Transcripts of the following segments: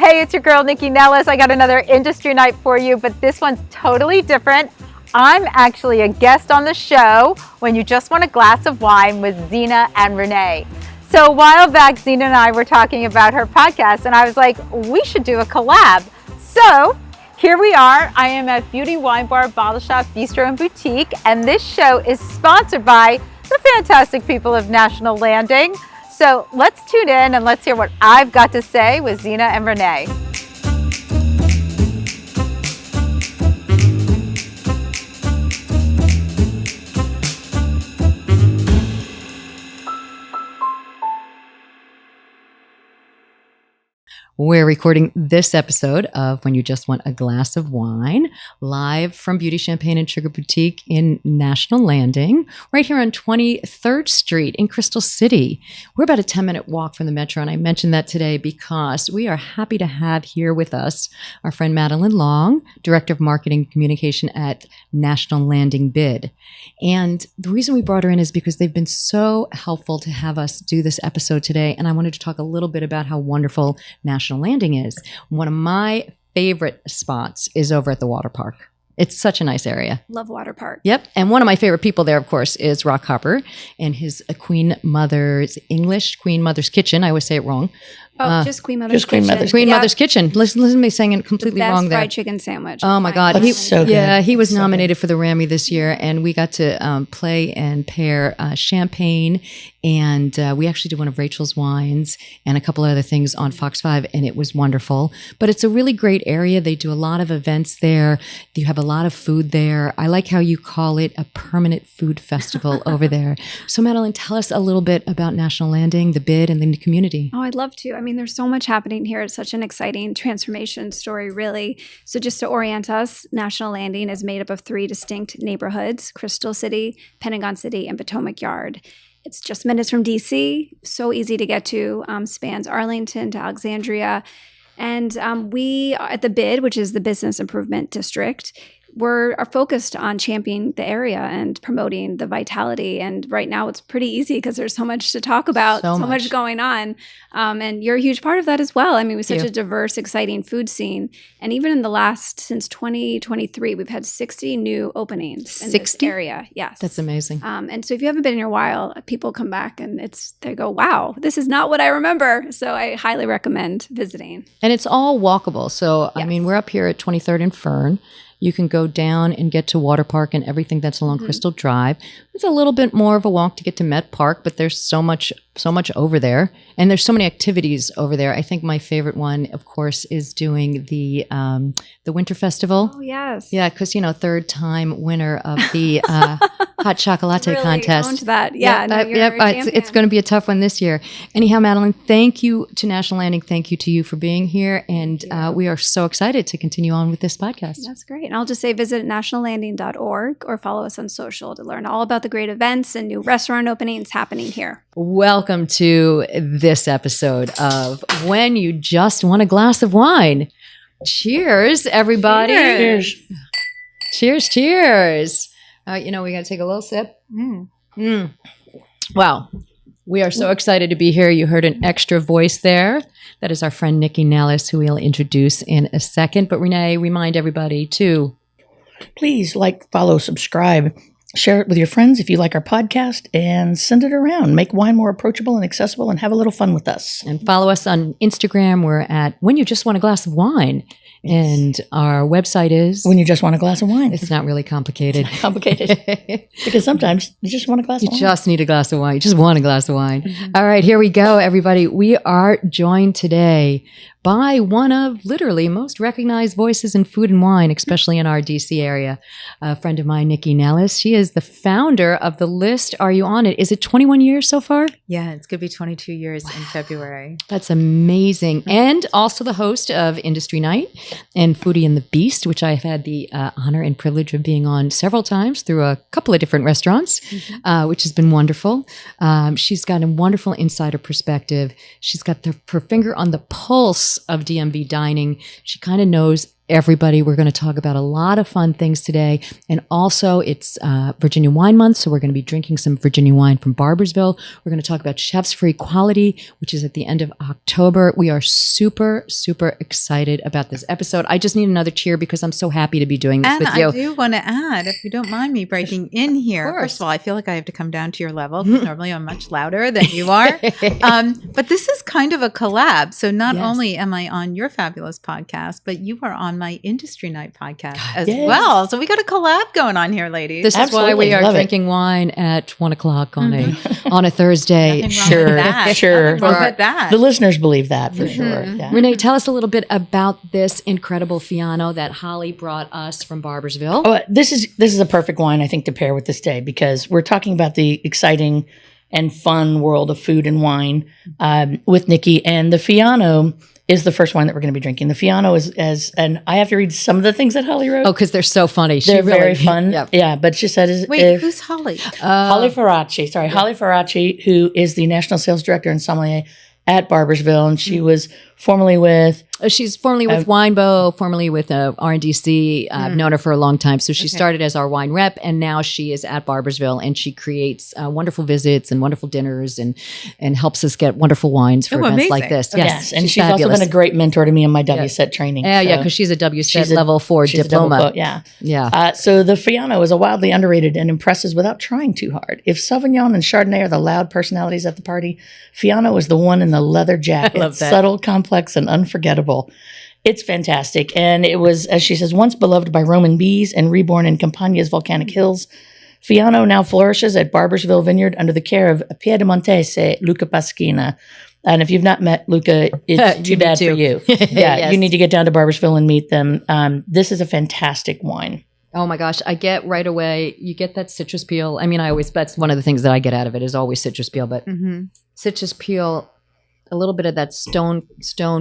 Hey, it's your girl, Nycci Nellis. I got another industry night for you, but this one's totally different. I'm actually a guest on the show when you just want a glass of wine with Zena and Renee. So a while back, Zena and I were talking about her podcast, and I was like, we should do a collab. So here we are. I am at Beauty Wine Bar, Bottle Shop, Bistro, and Boutique, and this show is sponsored by the fantastic people of National Landing. So let's tune in and let's hear what I've got to say with Zena and Renee. We're recording this episode of When You Just Want a Glass of Wine, live from Beauty Champagne and Sugar Boutique in National Landing, right here on 23rd Street in Crystal City. We're about a 10-minute walk from the Metro, and I mentioned that today because we are happy to have here with us our friend Madeline Long, Director of Marketing and Communication at National Landing Bid. And the reason we brought her in is because they've been so helpful to have us do this episode today, and I wanted to talk a little bit about how wonderful National Landing is. One of my favorite spots is over at the water park. It's such a nice area. Love water park. Yep. And one of my favorite people there, of course, is Rock Hopper and his Queen Mother's Kitchen. I always say it wrong. Just Queen Mother's Kitchen. Mother's Kitchen. Listen to me saying it completely wrong there. Fried chicken sandwich. Oh my God. That's so good. Yeah, he was nominated for the Rammy this year, and we got to play and pair champagne, and we actually did one of Rachel's wines and a couple other things on Fox 5, and it was wonderful. But it's a really great area. They do a lot of events there. You have a lot of food there. I like how you call it a permanent food festival over there. So Madeline, tell us a little bit about National Landing, the bid, and the community. Oh, I'd love to. I mean, there's so much happening here. It's such an exciting transformation story, really. So just to orient us, National Landing is made up of 3 distinct neighborhoods: Crystal City, Pentagon City, and Potomac Yard. It's just minutes from DC, so easy to get to, spans Arlington to Alexandria. And we at the BID, which is the Business Improvement District, are focused on championing the area and promoting the vitality. And right now it's pretty easy because there's so much to talk about, so much going on. And you're a huge part of that as well. I mean, with such a diverse, exciting food scene. And even in since 2023, we've had 60 new openings in this area. Yes. That's amazing. And so if you haven't been here in a while, people come back and they go, wow, this is not what I remember. So I highly recommend visiting. And it's all walkable. So, I mean, we're up here at 23rd and Fern. You can go down and get to Water Park and everything that's along Crystal Drive. It's a little bit more of a walk to get to Met Park, but there's so much over there. And there's so many activities over there. I think my favorite one, of course, is doing the Winter Festival. Oh, yes. Yeah, because, 3rd-time winner of the Hot Chocolate really contest. Owned that. Yeah, it's going to be a tough one this year. Anyhow, Madeline, thank you to National Landing. Thank you to you for being here. And we are so excited to continue on with this podcast. That's great. And I'll just say visit nationallanding.org or follow us on social to learn all about the great events and new restaurant openings happening here. Welcome to this episode of When You Just Want a Glass of Wine. Cheers, everybody. Cheers. We got to take a little sip. Wow. We are so excited to be here. You heard an extra voice there. That is our friend Nycci Nellis, who we'll introduce in a second. But Renee, remind everybody to please follow, subscribe, share it with your friends if you like our podcast, and send it around. Make wine more approachable and accessible, and have a little fun with us. And follow us on Instagram. We're at When You Just Want a Glass of Wine. And our website is When You Just Want a Glass of Wine. It's not really complicated. Because sometimes you just want a glass of wine. You just need a glass of wine. You just want a glass of wine. All right, here we go, everybody. We are joined today by one of literally most recognized voices in food and wine, especially in our DC area. A friend of mine, Nycci Nellis. She is the founder of the list. Are you on it? Is it 21 years so far? Yeah, it's going to be 22 years in February. That's amazing. And also the host of Industry Night and Foodie and the Beast, which I've had the honor and privilege of being on several times through a couple of different restaurants, which has been wonderful. She's got a wonderful insider perspective. She's got her finger on the pulse of DMV dining. She kind of knows everybody. We're going to talk about a lot of fun things today. And also, it's Virginia Wine Month, so we're going to be drinking some Virginia wine from Barboursville. We're going to talk about Chefs for Equality, which is at the end of October. We are super, super excited about this episode. I just need another cheer because I'm so happy to be doing this with you. I do want to add, if you don't mind me breaking in here, first of all, I feel like I have to come down to your level because normally I'm much louder than you are. But this is kind of a collab. So not only am I on your fabulous podcast, but you are on my Industry Night podcast as well. So we got a collab going on here, ladies. This is why we are drinking wine at 1:00 on a Thursday. Sure. That. The listeners believe that for sure. Yeah. Renee, tell us a little bit about this incredible Fiano that Holly brought us from Barboursville. Oh, this is a perfect wine, I think, to pair with this day because we're talking about the exciting and fun world of food and wine with Nycci, and the Fiano is the first wine that we're going to be drinking. The Fiano is, and I have to read some of the things that Holly wrote. Oh, because they're so funny. They're very fun. Yeah, but she said, wait, who's Holly? Holly Ferracci. Sorry, Holly Ferracci, who is the National Sales Director and Sommelier at Barboursville, and she was formerly with... She's formerly with Winebow, formerly with R&DC. I've known her for a long time. So she started as our wine rep, and now she is at Barboursville, and she creates wonderful visits and wonderful dinners and helps us get wonderful wines for events like this. Yes, and she's also been a great mentor to me in my WSET training. Yeah, because she's a WSET level 4 diploma. So the Fiano is a wildly underrated and impresses without trying too hard. If Sauvignon and Chardonnay are the loud personalities at the party, Fiano is the one in the leather jacket. I love that. Subtle, complex, and unforgettable. It's fantastic. And it was, as she says, once beloved by Roman bees and reborn in Campagna's volcanic hills, Fiano now flourishes at Barboursville Vineyard under the care of Piedemontese Luca Paschina. And if you've not met Luca, it's too bad for you. You need to get down to Barboursville and meet them. This is a fantastic wine. Oh my gosh, I get right away, you get that citrus peel. I mean, that's one of the things that I get out of it is always citrus peel, but citrus peel, a little bit of that stone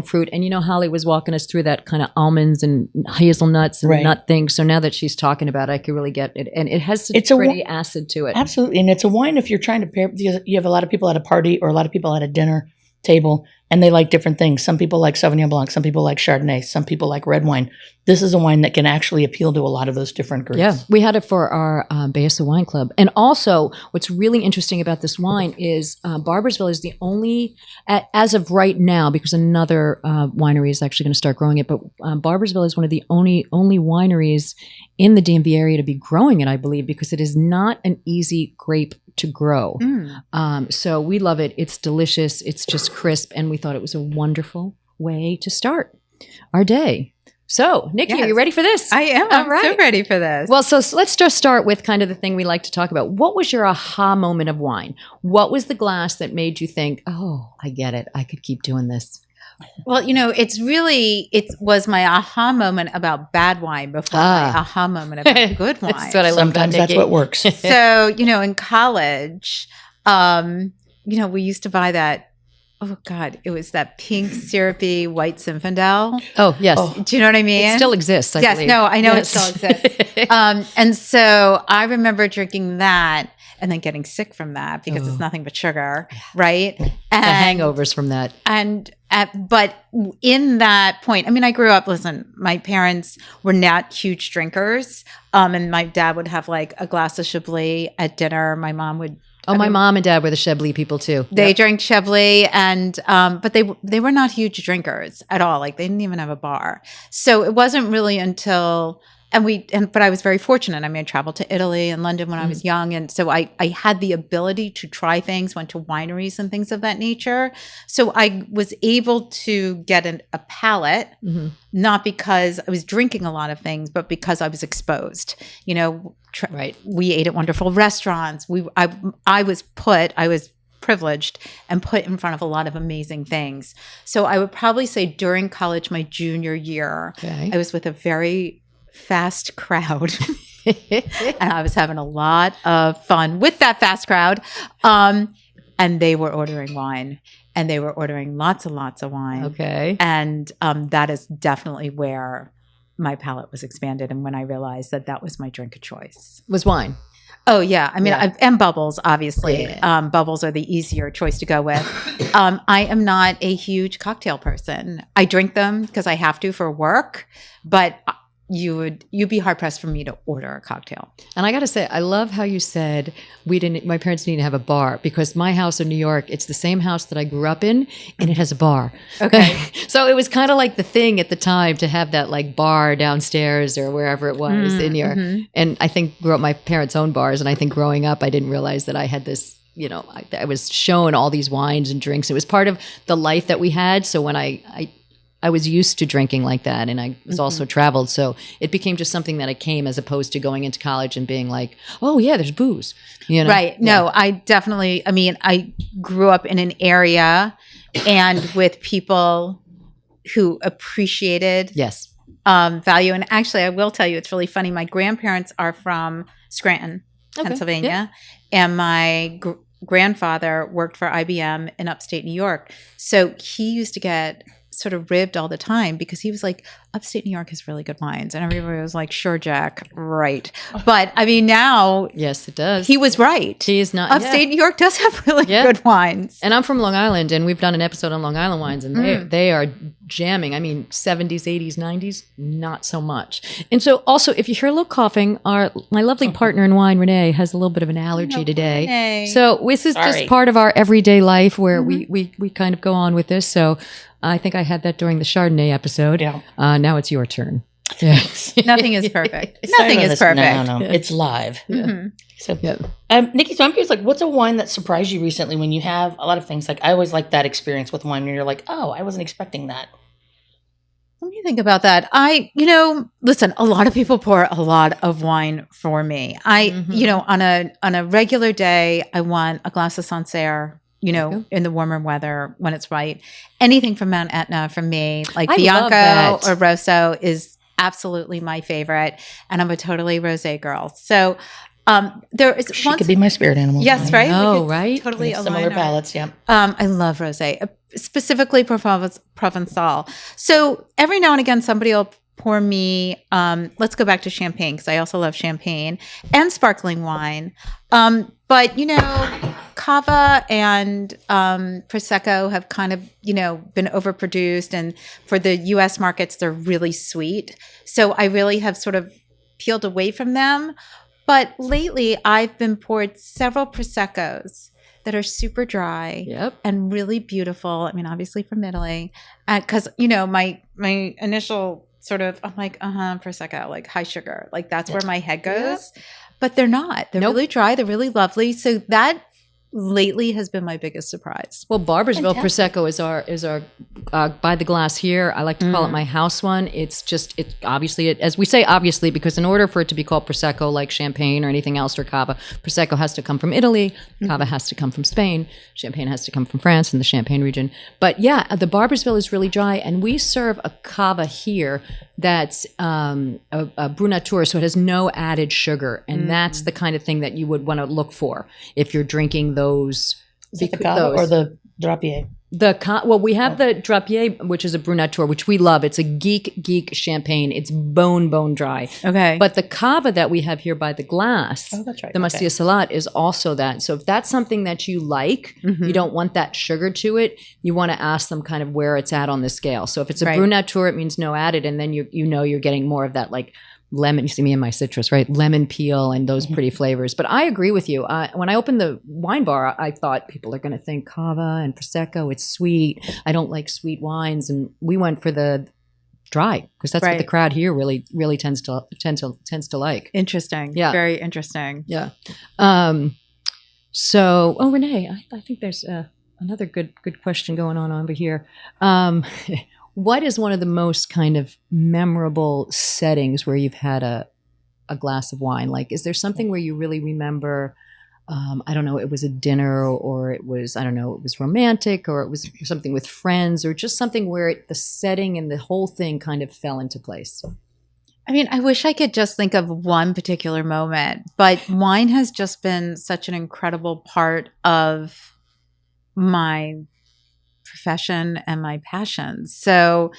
fruit. And Holly was walking us through that kind of almonds and hazelnuts and nut thing. So now that she's talking about it, I can really get it. And it has such pretty acid to it. Absolutely. And it's a wine if you're trying to pair, you have a lot of people at a party or a lot of people at a dinner table and they like different things. Some people like Sauvignon Blanc, some people like Chardonnay, some people like red wine. This is a wine that can actually appeal to a lot of those different groups. Yeah, we had it for our Bayessa Wine Club. And also, what's really interesting about this wine is Barboursville is the only, as of right now, because another winery is actually going to start growing it, but Barboursville is one of the only wineries in the DMV area to be growing it, I believe, because it is not an easy grape to grow. So we love it. It's delicious. It's just crisp. And we thought it was a wonderful way to start our day. So, Nycci, are you ready for this? I am. I'm so ready for this. Well, so let's just start with kind of the thing we like to talk about. What was your aha moment of wine? What was the glass that made you think, oh, I get it. I could keep doing this? Well, it was my aha moment about bad wine before my aha moment about good wine. That's what I love. Sometimes that's what works. So, in college, we used to buy that. Oh God, it was that pink syrupy white Zinfandel. Oh yes. Do you know what I mean? It still exists, I believe. No, I know it still exists. And so I remember drinking that and then getting sick from that because it's nothing but sugar, right? The hangovers from that. But in that point, I mean, I grew up, my parents were not huge drinkers. And my dad would have like a glass of Chablis at dinner. My mom would. My mom and dad were the Chablis people too. They drank Chablis, and but they were not huge drinkers at all. Like they didn't even have a bar. So it wasn't really until but I was very fortunate. I mean, I traveled to Italy and London when I was young, and so I had the ability to try things, went to wineries and things of that nature. So I was able to get a palate, not because I was drinking a lot of things, but because I was exposed. We ate at wonderful restaurants. I was privileged and put in front of a lot of amazing things. So I would probably say during college, my junior year, I was with a very fast crowd and I was having a lot of fun with that fast crowd. And they were ordering wine and they were ordering lots and lots of wine. Okay. And that is definitely where my palate was expanded. And when I realized that was my drink of choice. Was wine. Oh yeah, I mean, Yeah. and bubbles, obviously. Yeah. Bubbles are the easier choice to go with. I am not a huge cocktail person. I drink them because I have to for work, but you'd be hard pressed for me to order a cocktail. And I got to say, I love how you said my parents didn't have a bar, because my house in New York, it's the same house that I grew up in, and it has a bar. Okay. So it was kind of like the thing at the time to have that like bar downstairs or wherever it was in your, and I think grew up my parents owned bars. And I think growing up, I didn't realize that I had this, I was shown all these wines and drinks. It was part of the life that we had. So when I was used to drinking like that, and I was also traveled. So it became just something that I came, as opposed to going into college and being like, oh yeah, there's booze. Right. No, I definitely, I mean, I grew up in an area and with people who appreciated Yes. value. And actually, I will tell you, it's really funny. My grandparents are from Scranton, Pennsylvania, and my grandfather worked for IBM in upstate New York. So he used to get sort of ribbed all the time because he was like, upstate New York has really good wines. And everybody was like, sure, Jack, right. But I mean, now Yes, it does. he was right. He is not. Upstate New York does have really good wines. And I'm from Long Island, and we've done an episode on Long Island wines, and they are jamming. I mean, 70s, 80s, 90s, not so much. And so also, if you hear a little coughing, my lovely partner in wine, Renee, has a little bit of an allergy today. Renee. So this is just part of our everyday life where we kind of go on with this. So I think I had that during the Chardonnay episode. Yeah. Now it's your turn. Yeah. Nothing is perfect. Sorry Nothing about is this. perfect. No. It's live. So, Yeah. Nikki, so I'm curious, like, what's a wine that surprised you recently when you have a lot of things? Like, I always like that experience with wine where you're like, oh, I wasn't expecting that. Let me think about that. Listen, a lot of people pour a lot of wine for me. On a regular day, I want a glass of Sancerre, in the warmer weather when it's right. Anything from Mount Etna from me, like I love Bianco that. or Rosso is absolutely my favorite. And I'm a totally rosé girl. So there is She could be my spirit animal. Yes, right? Oh, We could right. Totally align Similar our- palettes, yeah. I love rosé, specifically Provençal. So every now and again, somebody will pour me. Let's go back to champagne because I also love champagne and sparkling wine. But Cava and Prosecco have kind of been overproduced, and for the U.S. markets, they're really sweet. So I really have sort of peeled away from them. But lately, I've been poured several Proseccos that are super dry and really beautiful. I mean, obviously from Italy. Because, my initial sort of, I'm like, Prosecco, like high sugar. Like that's where my head goes. But they're not. They're really dry. They're really lovely. So that lately has been my biggest surprise. Well, Barboursville Prosecco is our by the glass here. I like to call it my house one. It's obviously, as we say, obviously, because in order for it to be called Prosecco, like champagne or anything else or Cava, Prosecco has to come from Italy, Cava has to come from Spain, Champagne has to come from France in the Champagne region. But yeah, the Barboursville is really dry, and we serve a Cava here that's a Brunature, so it has no added sugar, and that's the kind of thing that you would want to look for if you're drinking those. Is it the Cava or the Drapier? We have the Drapier, which is a Brunature, which we love. It's a geek champagne. It's bone dry. Okay. But the Cava that we have here by the glass, that's right. the Mastia Salat, is also that. So if that's something that you like, you don't want that sugar to it, you want to ask them kind of where it's at on the scale. So if it's a Brunature, it means no added, and then you're getting more of that like lemon. You see me in my citrus, right? Lemon peel and those pretty flavors. But I agree with you. When I opened the wine bar, I thought people are going to think Cava and Prosecco. It's sweet. I don't like sweet wines, and we went for the dry because that's what the crowd here really tends to like. Interesting. Yeah. Very interesting. Yeah. So, Renee, I think there's another good question going on over here. What is one of the most kind of memorable settings where you've had a glass of wine? Like, is there something where you really remember, I don't know, it was a dinner, or it was, I don't know, it was romantic, or it was something with friends, or just something where the setting and the whole thing kind of fell into place? I mean, I wish I could just think of one particular moment, but wine has just been such an incredible part of my profession and my passion. So,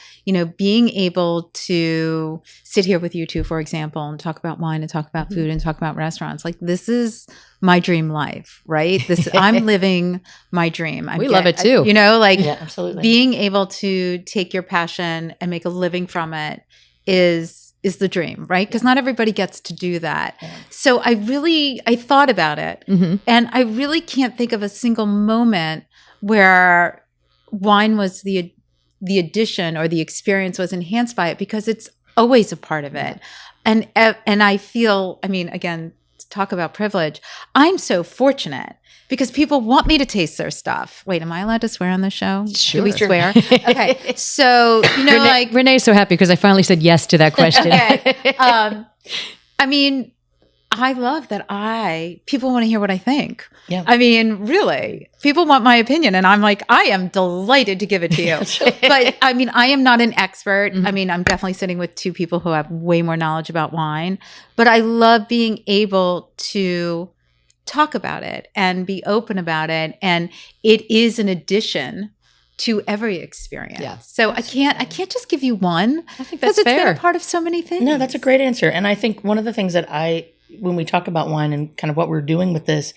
being able to sit here with you two, for example, and talk about wine and talk about food and talk about restaurants, like this is my dream life, right? I'm living my dream. We love it too. Yeah, absolutely. Being able to take your passion and make a living from it is the dream, right? Because not everybody gets to do that. Yeah. So I thought about it, and I really can't think of a single moment where wine was the addition or the experience was enhanced by it, because it's always a part of it. And I feel, again, talk about privilege. I'm so fortunate because people want me to taste their stuff. Wait, am I allowed to swear on the show? Sure. Do we swear? Okay. So, Renee's so happy because I finally said yes to that question. Okay. I love that people want to hear what I think. Yeah. Really, people want my opinion, and I'm like, I am delighted to give it to you. But I am not an expert. I'm definitely sitting with two people who have way more knowledge about wine, but I love being able to talk about it and be open about it. And it is an addition to every experience. Yeah. So I can't just give you one. I think that's because it's fair. been a part of so many things. No, that's a great answer. And I think one of the things that when we talk about wine and kind of what we're doing with this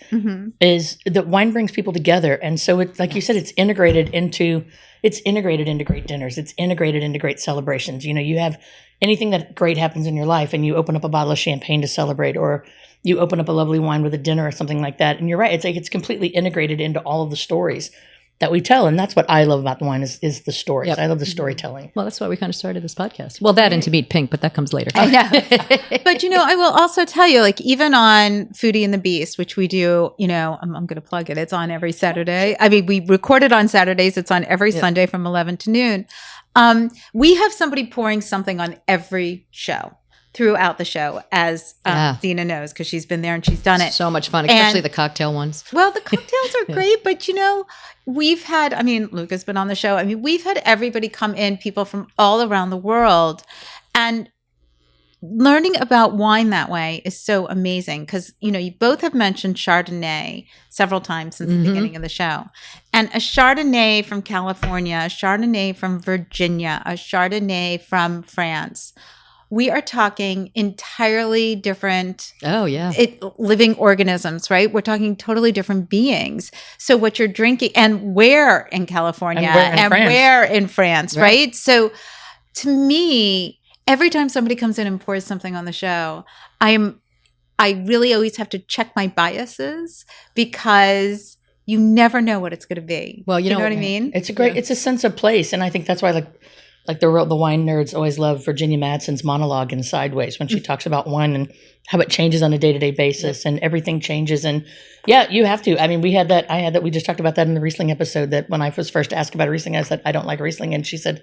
is that wine brings people together. And so it's like you said, it's integrated into great dinners. It's integrated into great celebrations. You have anything that great happens in your life and you open up a bottle of champagne to celebrate, or you open up a lovely wine with a dinner or something like that. And you're right. It's like, it's completely integrated into all of the stories that we tell. And that's what I love about the wine is the stories. Yep. I love the storytelling. Well, that's why we kind of started this podcast. Well, that and to meet Pink, but that comes later. I know. But, I will also tell you, like, even on Foodie and the Beast, which we do, I'm going to plug it. It's on every Saturday. We record it on Saturdays. It's on every Sunday from 11 to noon. We have somebody pouring something on every show throughout the show, as Zena knows, because she's been there and she's done it. So much fun, especially the cocktail ones. Well, the cocktails are great, but we've had, Luca's been on the show. We've had everybody come in, people from all around the world, and learning about wine that way is so amazing because, you both have mentioned Chardonnay several times since the beginning of the show. And a Chardonnay from California, a Chardonnay from Virginia, a Chardonnay from France. We are talking entirely different living organisms, right? We're talking totally different beings. So what you're drinking and where in California and where in France, right? So to me, every time somebody comes in and pours something on the show, I really always have to check my biases because you never know what it's going to be. Well, you know what I mean? It's it's a sense of place. And I think that's why like the wine nerds always love Virginia Madsen's monologue in Sideways when she talks about wine and how it changes on a day-to-day basis and everything changes. And you have to. We just talked about that in the Riesling episode, that when I was first asked about a Riesling, I said, I don't like Riesling. And she said,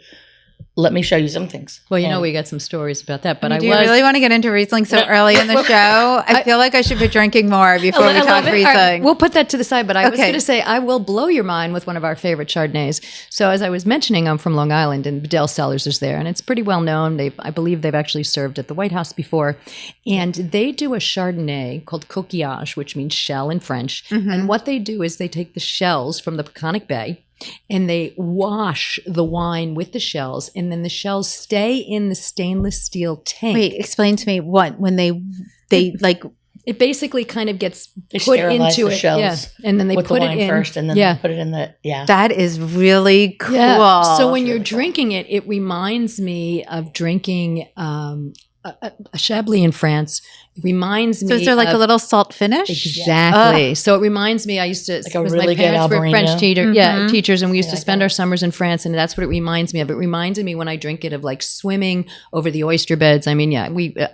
let me show you some things. Well, we got some stories about that, but do you really want to get into Riesling so early in the show? I feel like I should be drinking more before we talk Riesling. Right, we'll put that to the side, but I was going to say, I will blow your mind with one of our favorite Chardonnays. So as I was mentioning, I'm from Long Island and Bedell Cellars is there, and it's pretty well known. I believe they've actually served at the White House before, and they do a Chardonnay called coquillage, which means shell in French. And what they do is they take the shells from the Peconic Bay, and they wash the wine with the shells, and then the shells stay in the stainless steel tank. Wait, explain to me when they like it basically kind of gets they put sterilize into the it, shells and then they with put the wine it in first, and then they put it in the That is really cool. Yeah. So when you're drinking it, it reminds me of drinking a Chablis in France. It reminds me. So is there like a little salt finish? Exactly. So it reminds me. I used to. Like a really my parents good were French Albarino. teachers, and we used to spend our summers in France, and that's what it reminds me of. It reminds me when I drink it of like swimming over the oyster beds. I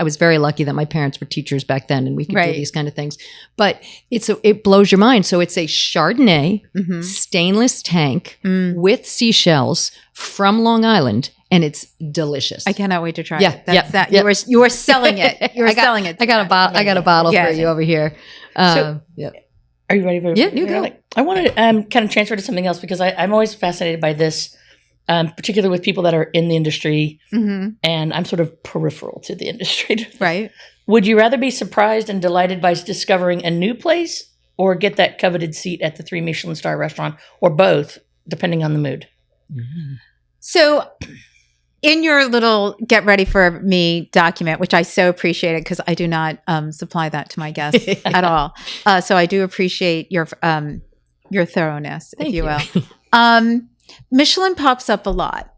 was very lucky that my parents were teachers back then, and we could do these kind of things. But it blows your mind. So it's a Chardonnay stainless tank with seashells from Long Island. And it's delicious. I cannot wait to try it. You were selling it. You were selling it. I got a bottle for you over here. Are you ready for you go. I want to kind of transfer to something else because I'm always fascinated by this, particularly with people that are in the industry, and I'm sort of peripheral to the industry. Right. Would you rather be surprised and delighted by discovering a new place or get that coveted seat at the 3 Michelin star restaurant, or both, depending on the mood. So in your little get ready for me document, which I so appreciated because I do not supply that to my guests at all. So I do appreciate your thoroughness, if you will. Michelin pops up a lot.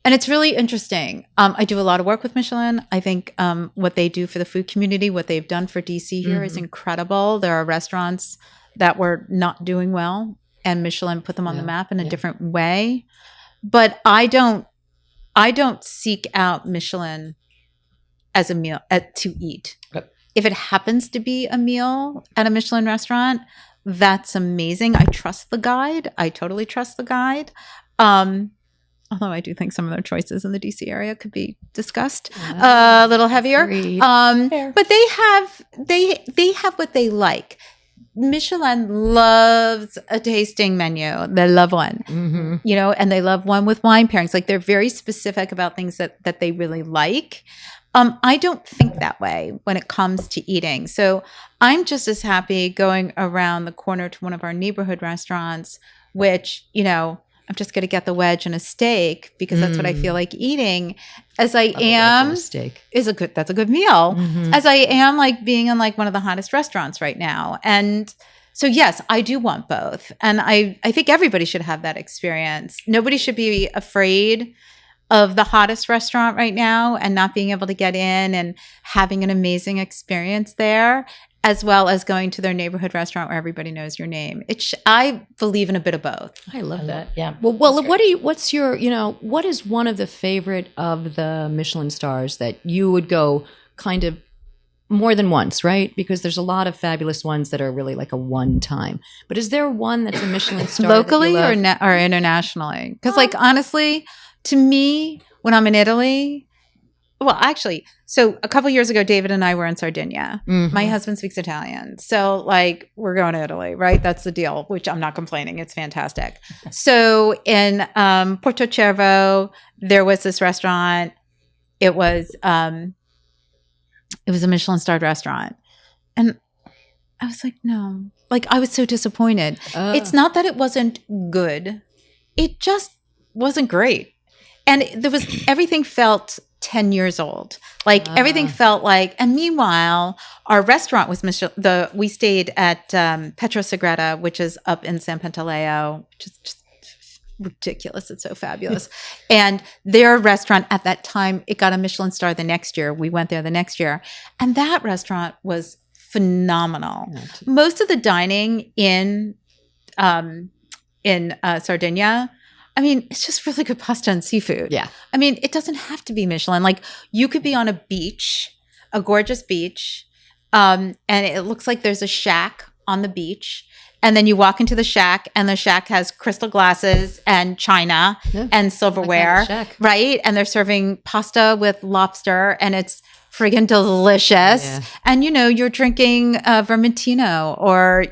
And it's really interesting. I do a lot of work with Michelin. I think what they do for the food community, what they've done for DC here is incredible. There are restaurants that were not doing well, and Michelin put them on the map in a different way. But I don't seek out Michelin as a meal to eat. Yep. If it happens to be a meal at a Michelin restaurant, that's amazing. I trust the guide. I totally trust the guide. Although I do think some of their choices in the DC area could be discussed a little heavier. But they have what they like. Michelin loves a tasting menu. They love one, and they love one with wine pairings. Like they're very specific about things that they really like. I don't think that way when it comes to eating. So I'm just as happy going around the corner to one of our neighborhood restaurants, which, I'm just going to get the wedge and a steak because that's what I feel like eating. As I am, steak that's a good meal. As I am like being in like one of the hottest restaurants right now. And so, yes, I do want both. And I think everybody should have that experience. Nobody should be afraid of the hottest restaurant right now and not being able to get in and having an amazing experience there, as well as going to their neighborhood restaurant where everybody knows your name. I believe in a bit of both. I love that. Yeah. Well, what is one of the favorite of the Michelin stars that you would go kind of more than once, right? Because there's a lot of fabulous ones that are really like a one time. But is there one that's a Michelin star locally that you love? or internationally? Because like honestly, to me, when I'm in Italy, well, actually, so a couple years ago, David and I were in Sardinia. My husband speaks Italian. So like we're going to Italy, right? That's the deal, which I'm not complaining. It's fantastic. So in Porto Cervo, there was this restaurant. It was a Michelin starred restaurant. And I was like, no. Like I was so disappointed. It's not that it wasn't good. It just wasn't great. And everything felt 10 years old. Like everything felt like, and meanwhile, our restaurant was we stayed at Petro Segreta, which is up in San Pantaleo, which is just ridiculous. It's so fabulous. And their restaurant at that time, it got a Michelin star the next year. We went there the next year. And that restaurant was phenomenal. Most of the dining in Sardinia, I mean, it's just really good pasta and seafood. Yeah. I mean, it doesn't have to be Michelin. Like you could be on a beach, a gorgeous beach, and it looks like there's a shack on the beach. And then you walk into the shack and the shack has crystal glasses and china and silverware, right? And they're serving pasta with lobster and it's friggin' delicious. Yeah. And, you're drinking Vermentino or,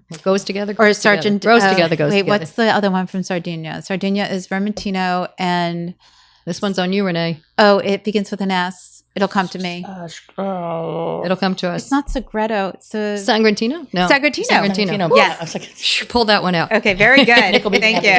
What goes together? Or Sargent. Goes together. Wait, what's the other one from Sardinia? Sardinia is Vermentino and... This one's on you, Renee. Oh, it begins with an S. It'll come to me. It'll come to us. It's not Segreto. It's Sagrantino? No. Sagrantino. Yeah. Yes. Pull that one out. Okay, very good. Thank you.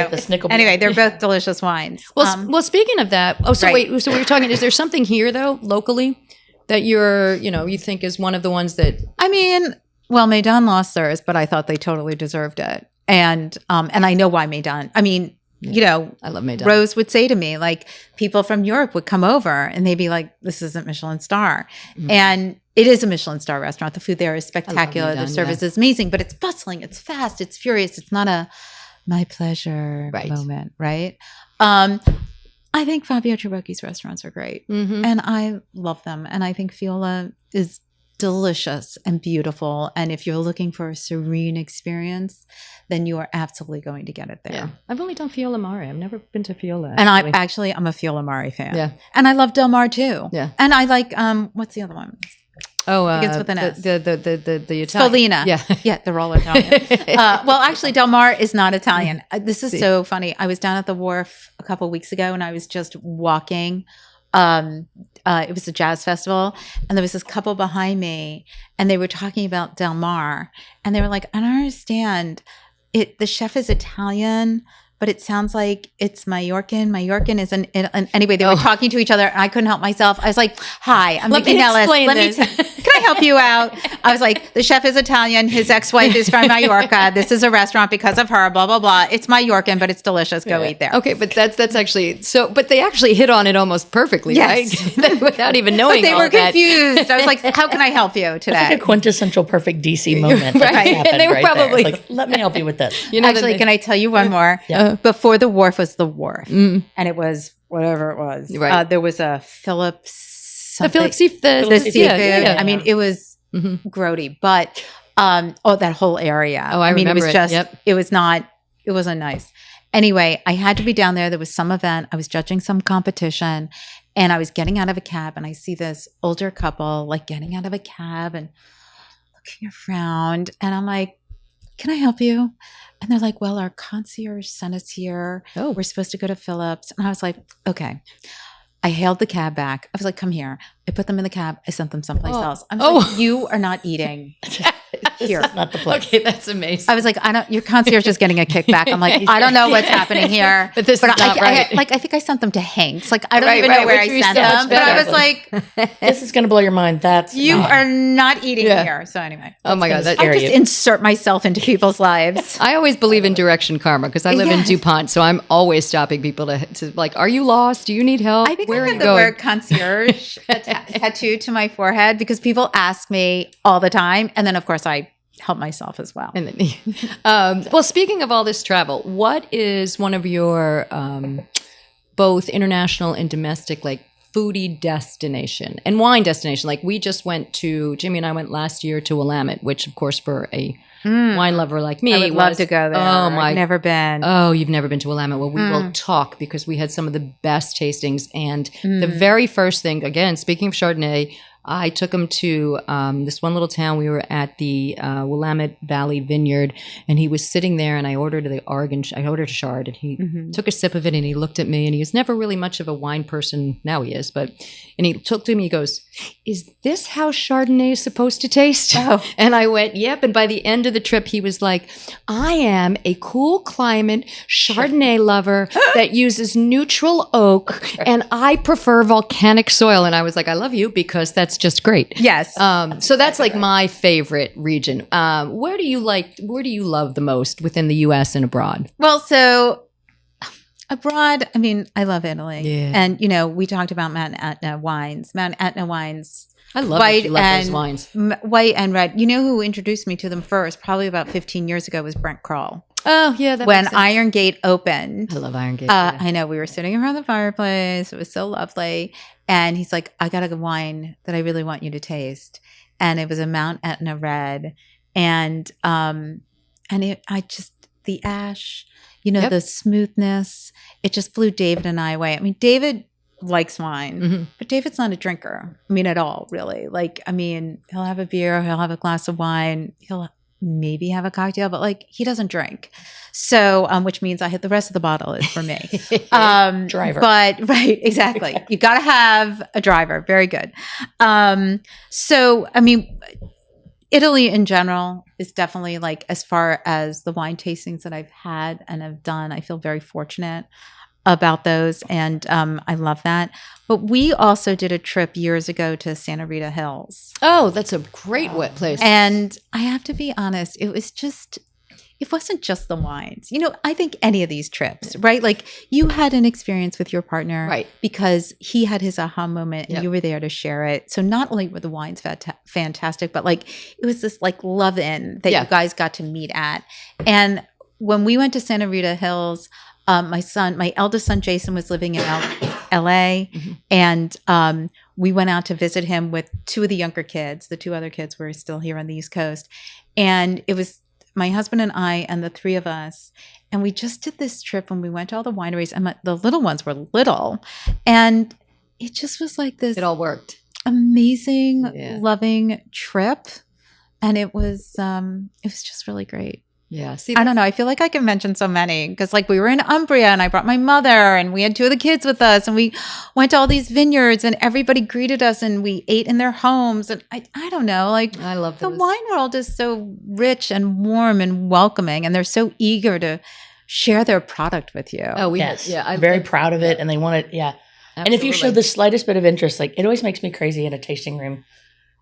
Anyway, they're both delicious wines. Well, speaking of that, wait, so we were talking, is there something here though, locally, that you think is one of the ones that... I mean, well, Maidan lost theirs, but I thought they totally deserved it. And I know why Maidan. I mean, I love Maidan. Rose would say to me, like, people from Europe would come over and they'd be like, this isn't Michelin star. And it is a Michelin star restaurant. The food there is spectacular. The service is amazing, but it's bustling, it's fast, it's furious. It's not a my pleasure moment, right? I think Fabio Trabocchi's restaurants are great. And I love them. And I think Fiola is delicious and beautiful. And if you're looking for a serene experience, then you are absolutely going to get it there. Yeah. I've only done Fiola Mare. I've never been to Fiola. And I'm a Fiola Mare fan. Yeah. And I love Del Mar too. Yeah. And I like, what's the other one? Oh, begins with an S. The Italian. Spolina. Yeah. Yeah, they're all Italian. Well, actually, Del Mar is not Italian. This is so funny. I was down at the wharf a couple of weeks ago and I was just walking. It was a jazz festival and there was this couple behind me and they were talking about Del Mar and they were like, I don't understand. the chef is Italian, but it sounds like it's Majorcan. Majorcan is anyway, they were talking to each other and I couldn't help myself. I was like, hi, I'm Nycci Nellis. Can I help you out? I was like, the chef is Italian. His ex-wife is from Mallorca. This is a restaurant because of her, blah, blah, blah. It's Majorcan, but it's delicious. Go eat there. Okay, but that's actually so, but they actually hit on it almost perfectly, Yes. right? Without even knowing But they all were that. confused. I was like, how can I help you It's today? like a quintessential perfect DC moment. that Right. happened And they were right there. probably- like, let me help you with this. You know, Actually, can I tell you one more? Yeah. Before the wharf was the wharf, and it was whatever it was. Right. There was a Phillips. the Philip seafood. The seafood. Yeah. I mean, it was grody, but that whole area. Oh, I mean, it remember was it. just. Yep. It wasn't nice. Anyway, I had to be down there. There was some event. I was judging some competition, and I was getting out of a cab, and I see this older couple like getting out of a cab and looking around, and I'm like, "Can I help you?" And they're like, "Well, our concierge sent us here. Oh. We're supposed to go to Phillips." And I was like, "Okay." I hailed the cab back. I was like, "Come here." I put them in the cab. I sent them someplace else. I'm like, "You are not eating here." Not the place. Okay, that's amazing. I was like, your concierge is getting a kickback. I'm like, I don't know what's happening here. But this is not right. I think I sent them to Hanks. Like, I don't Right, even right, know where which I was sent so much them. But I better. was like, This is going to blow your mind. That's you not- are not eating Yeah. here. So anyway, Oh my God. gonna That, scare I just you. insert myself into people's lives. I always believe in direction karma because I live in Yes. DuPont. So I'm always stopping people to like, are you lost? Do you need help? I think Where I are have you the going? word concierge tattooed to my forehead because people ask me all the time. And then, of course, I help myself as well. And then, well, speaking of all this travel, what is one of your both international and domestic like foodie destination and wine destination? Like we just went to Jimmy and I went last year to Willamette, which of course for a wine lover like me, I would love to go there. Oh my! I've never been. Oh, you've never been to Willamette? Well, we will talk because we had some of the best tastings. And the very first thing, again, speaking of Chardonnay, I took him to this one little town. We were at the Willamette Valley Vineyard, and he was sitting there, and I ordered the Oregon. I ordered a Chard, and he took a sip of it, and he looked at me, and he was never really much of a wine person. Now he is, and he took to me. He goes, "Is this how Chardonnay is supposed to taste?" Oh. And I went, "Yep." And by the end of the trip, he was like, "I am a cool climate Chardonnay lover that uses neutral oak, and I prefer volcanic soil." And I was like, "I love you because that's just great." Yes. So that's like my favorite region. Where do you love the most within the U.S. and abroad? Well, so abroad, I mean, I love Italy. Yeah. And, we talked about Mount Etna wines. Mount Etna wines, I love White that you love those and- wines. white and red. You know who introduced me to them first, probably about 15 years ago, was Brent Kroll. Oh yeah, that When makes sense. Iron Gate opened, I love Iron Gate. Yeah. I know we were sitting around the fireplace. It was so lovely. And he's like, "I got a wine that I really want you to taste." And it was a Mount Etna red. And the ash, Yep. the smoothness, it just blew David and I away. I mean, David likes wine, Mhm. but David's not a drinker. I mean, at all, really. He'll have a beer, he'll have a glass of wine, he'll maybe have a cocktail, but he doesn't drink. So, which means the rest of the bottle is for me. Driver. But right, exactly. You got to have a driver. Very good. So, I mean, Italy in general is definitely as far as the wine tastings that I've had and have done, I feel very fortunate about those. And I love that. But we also did a trip years ago to Santa Rita Hills. Oh, that's a great wet place. And I have to be honest, it wasn't just the wines. I think any of these trips, right? You had an experience with your partner, Right. Because he had his aha moment and Yep. you were there to share it. So not only were the wines fantastic, but it was this love-in that Yeah. you guys got to meet at. And when we went to Santa Rita Hills, my eldest son, Jason, was living in LA. And we went out to visit him with two of the younger kids. The two other kids were still here on the East Coast. And it was my husband and I and the three of us. And we just did this trip when we went to all the wineries. And the little ones were little. And it just was this It all worked. amazing, Yeah. loving trip. And it was just really great. Yeah. See, I don't know. I feel like I can mention so many because like we were in Umbria and I brought my mother and we had 2 of the kids with us and we went to all these vineyards and everybody greeted us and we ate in their homes. And I don't know, like I love the those. wine world is so rich and warm and welcoming and they're so eager to share their product with you. Oh, we Yes. yeah. I'm very proud of it. And they want it. Yeah. And if you show the slightest bit of interest, like it always makes me crazy in a tasting room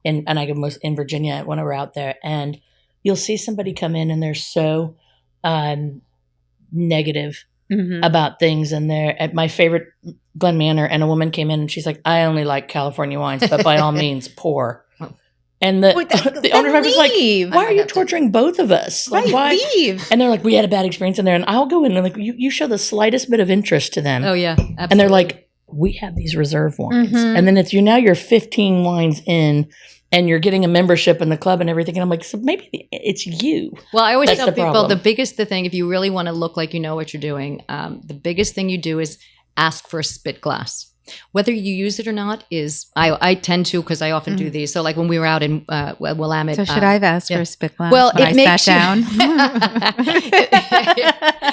and I go most in Virginia when we're out there and you'll see somebody come in and they're so negative about things. And they're at my favorite Glen Manor and a woman came in and she's like, I only like California wines, but by all means pour. And the owner was like, why are you torturing both of us? Like, why? Leave. And they're like, we had a bad experience in there. And I'll go in and like, you show the slightest bit of interest to them. Oh yeah. Absolutely. And they're like, we have these reserve wines. And then it's now you're 15 wines in and you're getting a membership in the club and everything. And I'm like, so maybe it's you. Well, I always That's tell the people problem. the thing, if you really want to look like you know what you're doing, the biggest thing you do is ask for a spit glass. Whether you use it or not is, I tend to because I often do these. So like when we were out in Willamette. So should I have asked for a spit glass Well, when it I makes sat down?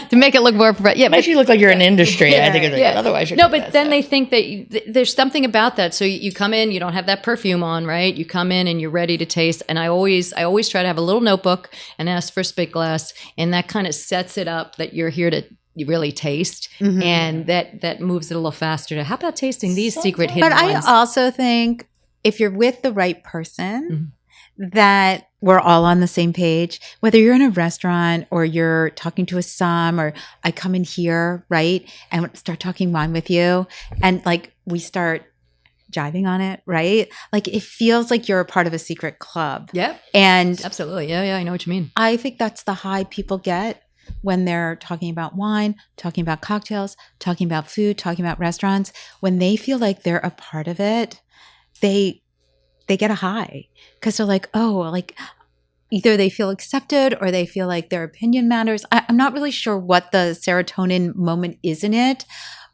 to make it look more, yeah, Makes you look like you're in industry. I think yeah. otherwise you're no, but then they think that there's something about that. So you come in, you don't have that perfume on, right? You come in and you're ready to taste. And I always try to have a little notebook and ask for a spit glass, and that kind of sets it up that you're here to really taste, and that moves it a little faster. To how about tasting these secret hidden But I ones? also think if you're with the right person, that we're all on the same page, whether you're in a restaurant or you're talking to a som or I come in here, right, and start talking wine with you and like we start jiving on it, right? Like it feels like you're a part of a secret club. Yep, And absolutely. Yeah, I know what you mean. I think that's the high people get when they're talking about wine, talking about cocktails, talking about food, talking about restaurants. When they feel like they're a part of it, they get a high because they're like, oh, like either they feel accepted or they feel like their opinion matters. I'm not really sure what the serotonin moment is in it,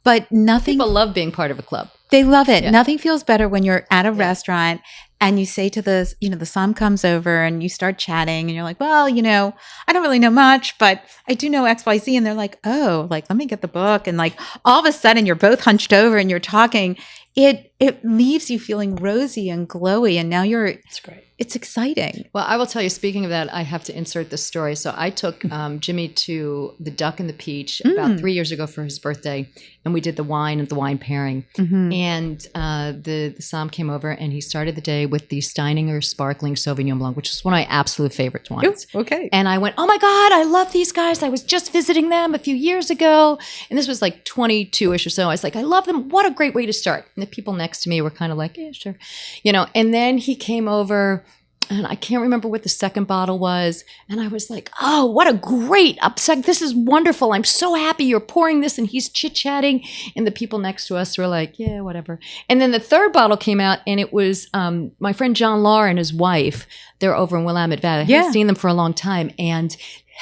but nothing. People love being part of a club. They love it. Yeah. Nothing feels better when you're at a restaurant and you say to the som comes over and you start chatting and you're like, well, I don't really know much, but I do know XYZ. And they're like, oh, like, let me get the book. And like, all of a sudden you're both hunched over and you're talking. It leaves you feeling rosy and glowy. And now It's great. it's exciting. Well, I will tell you, speaking of that, I have to insert this story. So I took Jimmy to the Duck and the Peach about 3 years ago for his birthday, and we did the wine pairing. And the som came over, and he started the day with the Steininger Sparkling Sauvignon Blanc, which is one of my absolute favorite wines. Okay. And I went, oh my God, I love these guys. I was just visiting them a few years ago. And this was like 22-ish or so. I was like, I love them. What a great way to start. And the people next to me were kind of like, yeah, sure. And then he came over, and I can't remember what the second bottle was. And I was like, oh, what a great upset. This is wonderful. I'm so happy you're pouring this. And he's chit-chatting. And the people next to us were like, yeah, whatever. And then the third bottle came out, and it was my friend John Lahr and his wife. They're over in Willamette Valley. I haven't seen them for a long time. And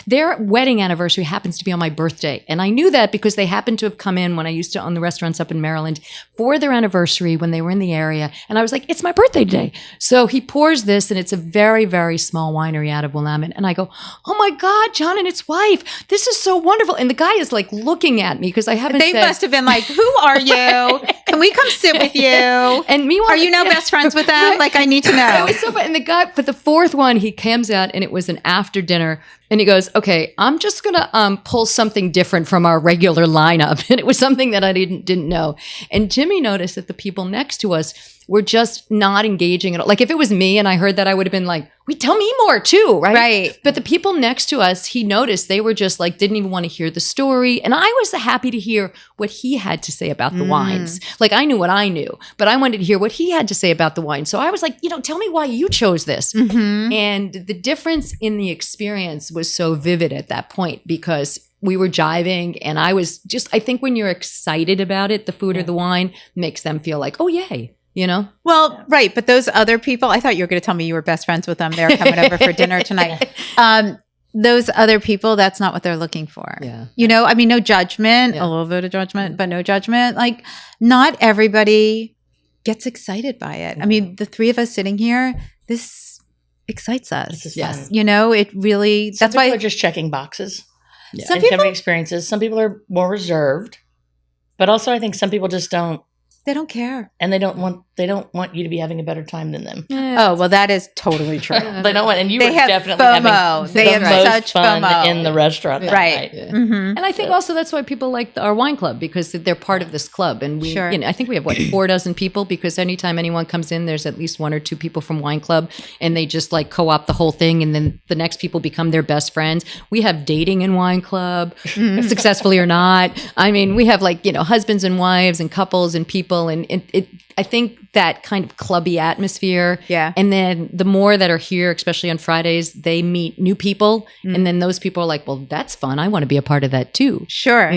their wedding anniversary happens to be on my birthday. And I knew that because they happened to have come in when I used to own the restaurants up in Maryland for their anniversary when they were in the area. And I was like, it's my birthday today. So he pours this, and it's a very, very small winery out of Willamette. And I go, oh my God, John and his wife, this is so wonderful. And the guy is like looking at me because I haven't They said. must have been like, who are you? Can we come sit with you? And meanwhile, Are you now best friends with them? Like, I need to It know. was so fun. And the guy, but the fourth one, he comes out, and it was an after dinner. And he goes, okay, I'm just going to pull something different from our regular lineup. And it was something that I didn't know. And Jimmy noticed that the people next to us were just not engaging at all. Like if it was me and I heard that, I would have been like, wait, tell me more too, right? Right. But the people next to us, he noticed they were just like, didn't even want to hear the story. And I was happy to hear what he had to say about the wines. Like I knew what I knew, but I wanted to hear what he had to say about the wine. So I was like, tell me why you chose this. And the difference in the experience was so vivid at that point because we were jiving, and I was just, I think when you're excited about it, the food or the wine makes them feel like, oh, yay. Well, right. But those other people, I thought you were going to tell me you were best friends with them. They're coming over for dinner tonight. Those other people, that's not what they're looking for. Yeah. I mean, no judgment, Yeah. a little bit of judgment, but no judgment. Like, not everybody gets excited by it. I mean, the three of us sitting here, this excites us. This is Yes. fun. You know, it really, Some that's people why are just checking boxes some and people, having experiences. Some people are more reserved, but also I think some people just don't, they don't care. and they don't want you to be having a better time than them. Oh, well, that is totally true. They don't want, and you They were have definitely FOMO. having They the have most such fun FOMO. in the restaurant that Right. night. Yeah. Mhm. And I think also that's why people like our wine club, because they're part of this club. And we, Sure. I think we have 4 dozen people, because anytime anyone comes in, there's at least 1 or 2 people from wine club, and they just like co-opt the whole thing. And then the next people become their best friends. We have dating in wine club, successfully or not. I mean, we have husbands and wives and couples and people. And I think that kind of clubby atmosphere. Yeah. And then the more that are here, especially on Fridays, they meet new people. And then those people are like, well, that's fun. I want to be a part of that too. Sure.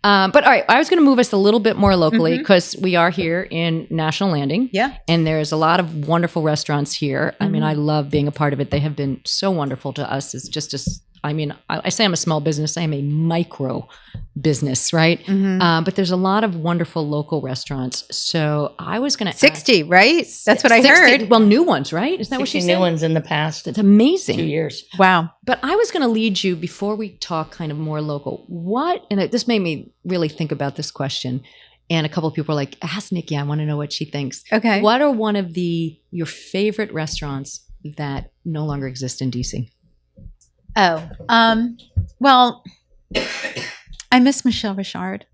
But all right, I was going to move us a little bit more locally, because we are here in National Landing. Yeah. And there's a lot of wonderful restaurants here. I mean, I love being a part of it. They have been so wonderful to us. It's just I say I'm a small business. I am a micro business, right? But there's a lot of wonderful local restaurants. So I was going to 60, right? That's what I 60 heard. Well, new ones, right? Isn't that what 60 she new said? ones in the past It's amazing. 2 years. Wow. But I was going to lead you, before we talk kind of more local, this made me really think about this question. And a couple of people are like, ask Nycci, I want to know what she thinks. Okay. What are one of your favorite restaurants that no longer exist in DC? Oh, well, I miss Michelle Richard.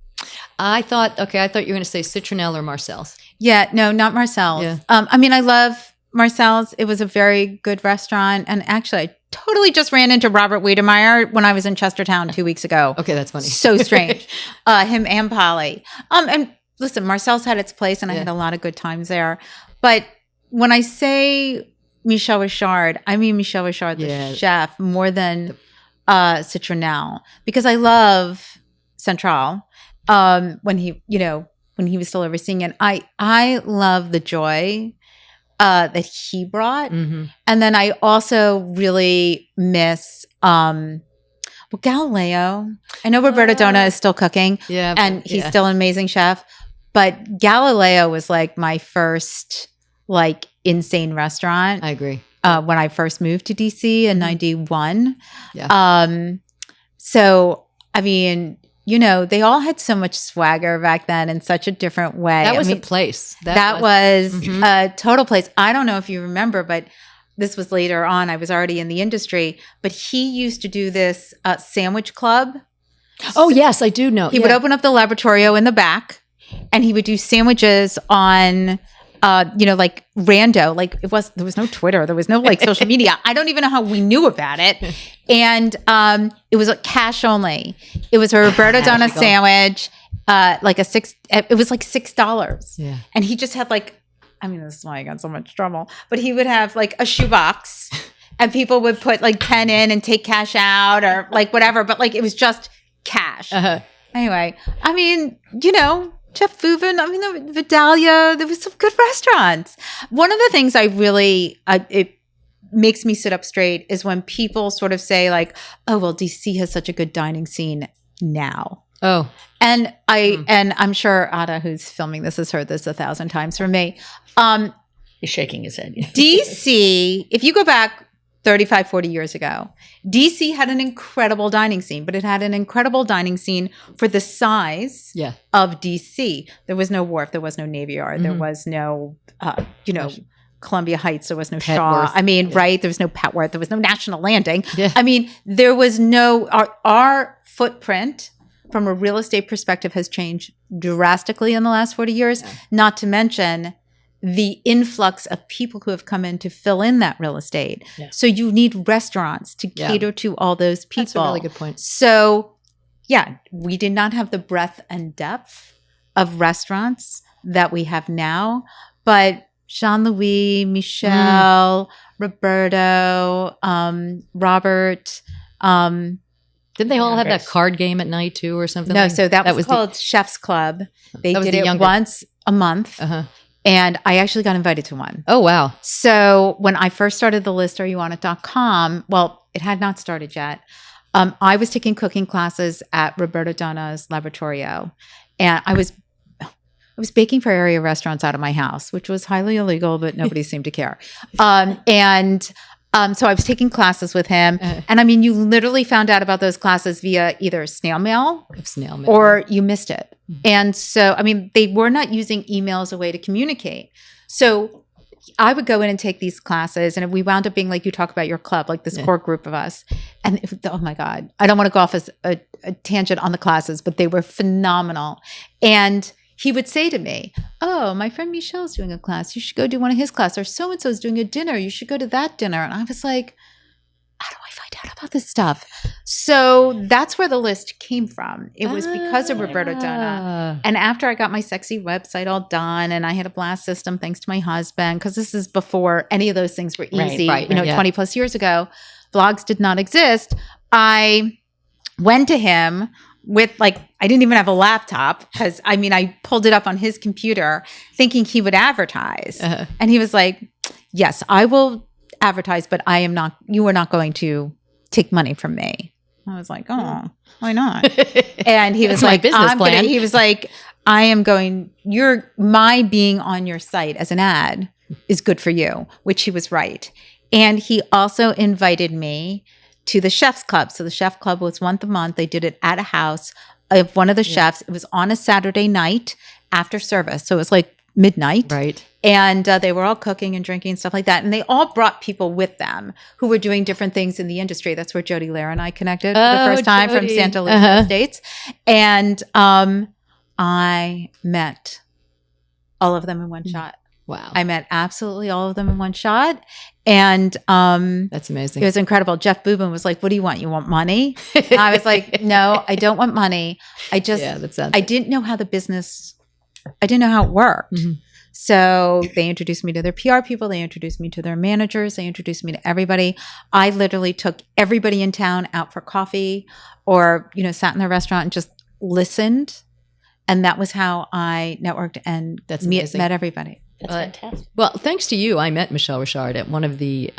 I thought you were going to say Citronelle or Marcel's. Yeah, no, not Marcel's. Yeah. I mean, I love Marcel's. It was a very good restaurant. And actually, I totally just ran into Robert Wiedemeyer when I was in Chestertown 2 weeks ago. Okay, that's funny. So strange. Him and Polly. And listen, Marcel's had its place, and I Yeah. had a lot of good times there. But when I say Michelle Richard, I mean Michelle Richard, the chef, more than Citronelle, because I love Central. When he was still overseeing it, I love the joy that he brought, Mm-hmm. and then I also really miss Galileo. I know Roberto Dona is still cooking, Yeah. and he's still an amazing chef, but Galileo was like my first insane restaurant. I agree. When I first moved to DC in '91. Yeah. So I mean, they all had so much swagger back then in such a different way. That was a a place. That was Mhm. a total place. I don't know if you remember, but this was later on. I was already in the industry, but he used to do this sandwich club. Oh, yes, I do know. He would open up the laboratorio in the back, and he would do sandwiches on, like rando. Like there was no Twitter, there was no social media. I don't even know how we knew about it. And it was cash only. It was a Roberto Dona sandwich, it was like $6. Yeah. And he just had this is why I got so much trouble, but he would have a shoebox, and people would put 10 in and take cash out or whatever, but it was just cash. Uh-huh. Anyway, I mean, Jeff Fuvin, the Vidalia, there was some good restaurants. One of the things I really, it makes me sit up straight is when people sort of say oh, well, DC has such a good dining scene now. Oh. And I'm sure Ada, who's filming this, has heard this 1,000 times from me. He's shaking his head. Yeah. DC, if you go back 35, 40 years ago, DC had an incredible dining scene, but it had an incredible dining scene for the size of DC. There was no Wharf, there was no Navy Yard, there was no, Columbia Heights, there was no Shaw. Petworth. I mean, right? There was no Petworth, there was no National Landing. Yeah. I mean, there was no, our footprint from a real estate perspective has changed drastically in the last 40 years, not to mention the influx of people who have come in to fill in that real estate. Yeah. So you need restaurants to cater to all those people. That's a really good point. So yeah, we did not have the breadth and depth of restaurants that we have now, but Jean-Louis, Michelle, Roberto, Robert, didn't they all have that card game at night too or something? no, so that was the- called Chef's Club. They That was did the it younger- once a month. Uh-huh. And I actually got invited to one. Oh, wow. So when I first started the list, areyouonit.com, well, it had not started yet. I was taking cooking classes at Roberto Dona's Laboratorio. And it was baking for area restaurants out of my house, which was highly illegal, but nobody seemed to care. So I was taking classes with him. And I mean, you literally found out about those classes via either snail mail or you missed it. And so, I mean, they were not using email as a way to communicate. So I would go in and take these classes, and we wound up being like you talk about your club, like this core group of us. And oh my God, I don't want to go off as a tangent on the classes, but they were phenomenal. And he would say to me, oh, my friend Michelle's doing a class. You should go do one of his classes. Or so-and-so's doing a dinner. You should go to that dinner. And I was like, how do I find out about this stuff? So that's where the list came from. It was because of Roberto Dona. And after I got my sexy website all done and I had a blast system thanks to my husband, because this is before any of those things were easy, 20 plus years ago, blogs did not exist. I went to him with I didn't even have a laptop because I pulled it up on his computer thinking he would advertise. And he was like, yes, I will advertise, but you are not going to take money from me. I was like, oh, why not? And he was like, business plan. He was like, my being on your site as an ad is good for you, which he was right. And he also invited me to the Chef's Club. So the Chef Club was once a month. They did it at a house of one of the chefs. It was on a Saturday night after service. So it was like midnight. Right. And they were all cooking and drinking and stuff like that. And they all brought people with them who were doing different things in the industry. That's where Jody Lair and I connected for the first time from Santa Lucia Estates. And I met all of them in one shot. Wow. I met absolutely all of them in one shot. And that's amazing. It was incredible. Jeff Boobin was like, what do you want? You want money? And I was like, no, I don't want money. I didn't know how I didn't know how it worked. Mm-hmm. So they introduced me to their PR people. They introduced me to their managers. They introduced me to everybody. I literally took everybody in town out for coffee or, sat in their restaurant and just listened. And that was how I networked and met everybody. That's fantastic. Well, thanks to you, I met Michelle Richard at one of the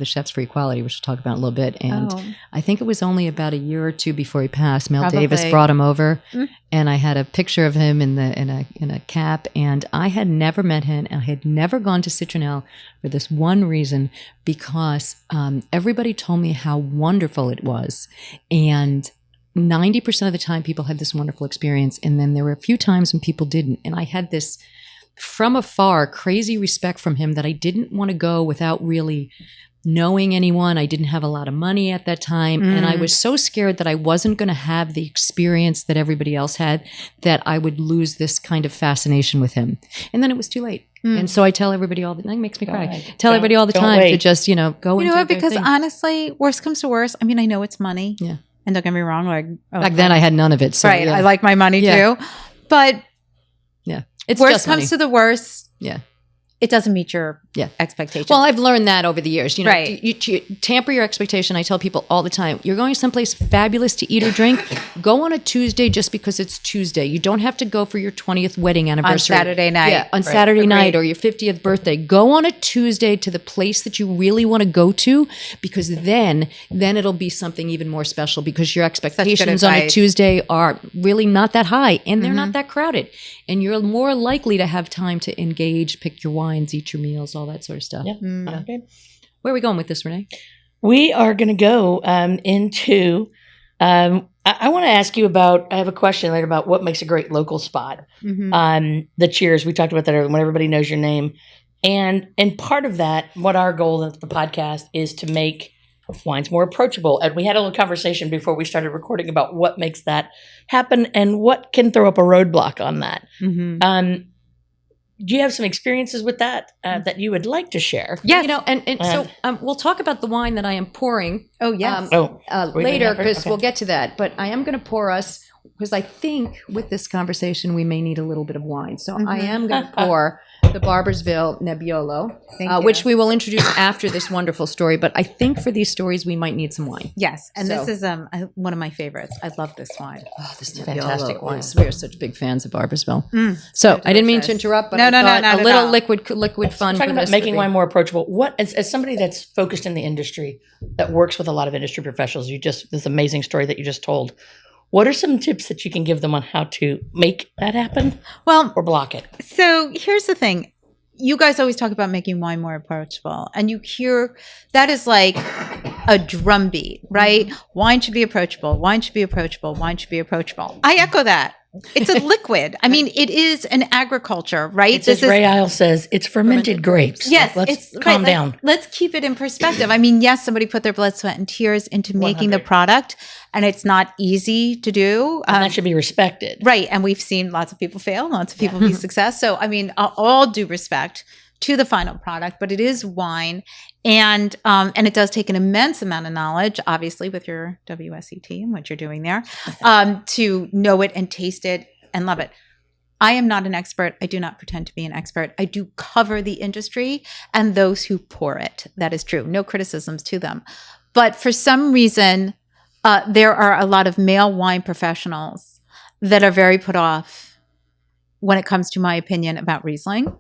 Chefs for Equality, which we'll talk about in a little bit. And I think it was only about a year or two before he passed. Mel Davis brought him over, and I had a picture of him in a cap. And I had never met him, and I had never gone to Citronelle for this one reason, because everybody told me how wonderful it was, and 90% of the time people had this wonderful experience, and then there were a few times when people didn't. And I had this, from afar, crazy respect from him that I didn't want to go without really knowing anyone. I didn't have a lot of money at that time. And I was so scared that I wasn't going to have the experience that everybody else had, that I would lose this kind of fascination with him. And then it was too late. And so I tell everybody that makes me cry. Tell everybody all the time to just, go into what? Because honestly, worst comes to worst. I know it's money. Yeah. And don't get me wrong, back then I had none of it. So, right. Yeah. I like my money too. But it's worst comes to the worst. Yeah. It doesn't meet your expectations. Well, I've learned that over the years. Right. You tamper your expectation. I tell people all the time, you're going someplace fabulous to eat or drink, go on a Tuesday just because it's Tuesday. You don't have to go for your 20th wedding anniversary. On Saturday night. Yeah, on Saturday night or your 50th birthday. Go on a Tuesday to the place that you really want to go to, because then it'll be something even more special, because your expectations on a Tuesday are really not that high, and they're not that crowded. And you're more likely to have time to engage, pick your wines, eat your meals, all that sort of stuff. Yep. Okay. Where are we going with this, Renee? We are going to go into, I want to ask you about, I have a question later about what makes a great local spot. The cheers, we talked about that earlier, when everybody knows your name. And part of that, what our goal of the podcast is to make wines more approachable. And we had a little conversation before we started recording about what makes that happen and what can throw up a roadblock on that. Do you have some experiences with that that you would like to share? Yes. So we'll talk about the wine that I am pouring. Oh, yes. Later, because we'll get to that. But I am going to pour us, because I think with this conversation we may need a little bit of wine. So I am going to pour the Barboursville Nebbiolo, which we will introduce after this wonderful story. But I think for these stories we might need some wine. Yes, and this is one of my favorites. I love this wine. Oh, this is a fantastic wine. We are such big fans of Barboursville. So I didn't mean to interrupt, but a little liquid fun. Talking about making wine more approachable. What, as somebody that's focused in the industry, that works with a lot of industry professionals, this amazing story that you just told. What are some tips that you can give them on how to make that happen Well, or block it? so here's the thing. You guys always talk about making wine more approachable, and you hear that is like a drumbeat, right? Wine should be approachable. Wine should be approachable. Wine should be approachable. I echo that. It's a liquid. I mean, it is an agriculture, right? It's as Ray Isle says, it's fermented grapes. Yes, Like, it's let's calm right, down. Let's keep it in perspective. I mean, yes, somebody put their blood, sweat, and tears into making the 100. product, and it's not easy to do. And that should be respected. Right. And we've seen lots of people fail, lots of people be success. So, I mean, all due respect to the final product, but it is wine. And it does take an immense amount of knowledge, obviously, with your WSET and what you're doing there, to know it and taste it and love it. I am not an expert. I do not pretend to be an expert. I do cover the industry and those who pour it. That is true. No criticisms to them. But for some reason, there are a lot of male wine professionals that are very put off when it comes to my opinion about Riesling.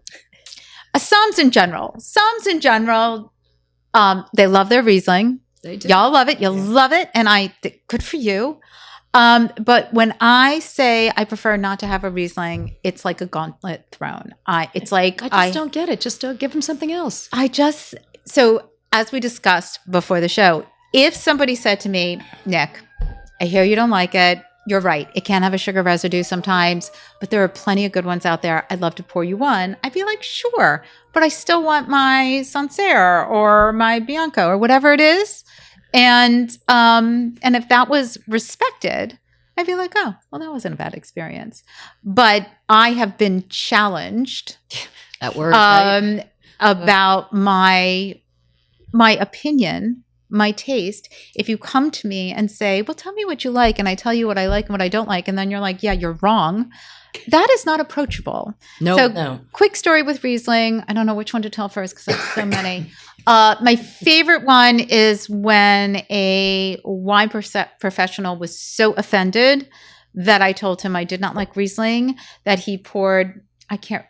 Soms in general, they love their Riesling. They do. Y'all love it. You'll love it. And good for you. But when I say I prefer not to have a Riesling, it's like a gauntlet thrown. It's like, I just don't get it. Just give them something else. So as we discussed before the show, if somebody said to me, Nick, I hear you don't like it. You're right. It can have a sugar residue sometimes, but there are plenty of good ones out there. I'd love to pour you one. I'd be like, sure, but I still want my Sancerre or my Bianco or whatever it is. And if that was respected, I'd be like, oh, well, that wasn't a bad experience. But I have been challenged That word, right? about my opinion, my taste. If you come to me and say, well, tell me what you like, and I tell you what I like and what I don't like, and then you're like, yeah, you're wrong, that is not approachable. No. Quick story with Riesling. I don't know which one to tell first because I have so many. My favorite one is when a wine professional was so offended that I told him I did not like Riesling, that he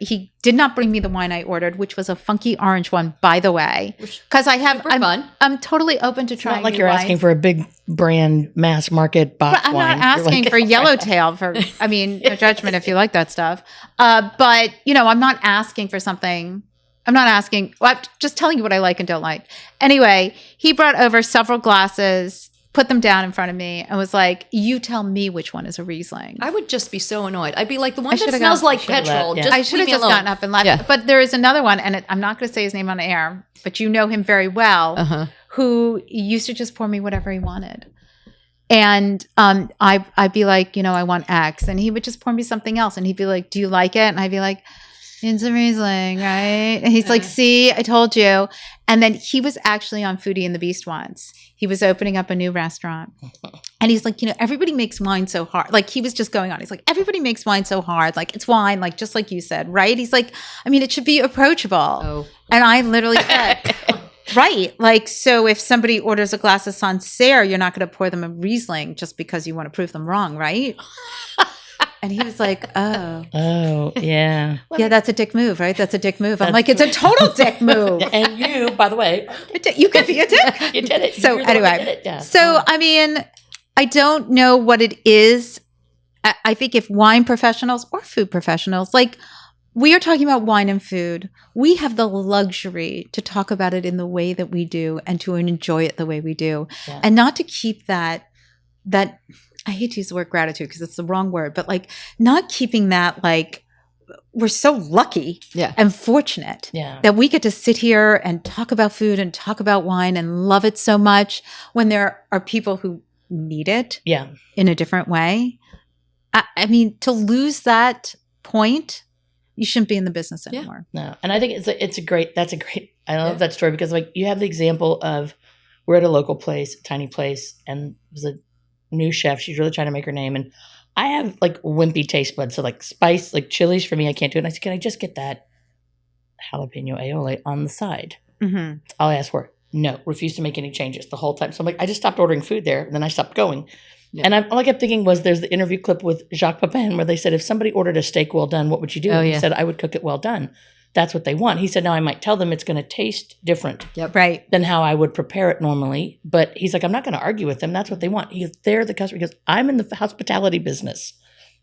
he did not bring me the wine I ordered, which was a funky orange one, by the way. Because I'm totally open to trying. Not like new you're wines. asking for a big brand mass market box I'm wine. not asking for Yellowtail no judgment if you like that stuff. But I'm not asking for something. I'm just telling you what I like and don't like. Anyway, he brought over several glasses, put them down in front of me, and was like, you tell me which one is a Riesling. I would just be so annoyed. I'd be like, the one I that should've smells gone- like should've petrol. left, yeah. I should have just gotten up and left. Yeah. But there is another one, and I'm not going to say his name on the air, but you know him very well, who used to just pour me whatever he wanted. And I'd be like, I want X. And he would just pour me something else. And he'd be like, do you like it? And I'd be like, it's a Riesling, right? And he's like, see, I told you. And then he was actually on Foodie and the Beast once. He was opening up a new restaurant. And he's like, everybody makes wine so hard. Like, he was just going on. He's like, everybody makes wine so hard. Like, it's wine, like, just like you said, right? He's like, I mean, it should be approachable. Oh. And I literally said, right. Like, so if somebody orders a glass of Sancerre, you're not going to pour them a Riesling just because you want to prove them wrong, right? And he was like, oh. Oh, yeah. Yeah, that's a dick move, right? That's a dick move. I'm like, it's a total dick move. And you, by the way, You could be a dick. you did it. So You're the one that anyway, did it. Yeah. so I mean, I don't know what it is. I think if wine professionals or food professionals, like, we are talking about wine and food, we have the luxury to talk about it in the way that we do and to enjoy it the way we do, and not to keep that. I hate to use the word gratitude because it's the wrong word, but like, not keeping that, like, we're so lucky and fortunate that we get to sit here and talk about food and talk about wine and love it so much when there are people who need it in a different way. I mean, to lose that point, you shouldn't be in the business anymore. No. And I think I love that story because, like, you have the example of, we're at a local place, a tiny place, and there's a new chef. She's really trying to make her name. And I have, like, wimpy taste buds. So, like, spice, like chilies for me, I can't do it. And I said, can I just get that jalapeno aioli on the side? Mm-hmm. All I asked for. No, refused to make any changes the whole time. So I'm like, I just stopped ordering food there. And then I stopped going. Yeah. And all I kept thinking was, there's the interview clip with Jacques Pepin where they said, if somebody ordered a steak well done, what would you do? Oh, And yeah. he said, I would cook it well done. that's what they want. He said, now I might tell them it's going to taste different Right. than how I would prepare it normally. But he's like, I'm not going to argue with them. That's what they want. They're the customer. He goes, I'm in the hospitality business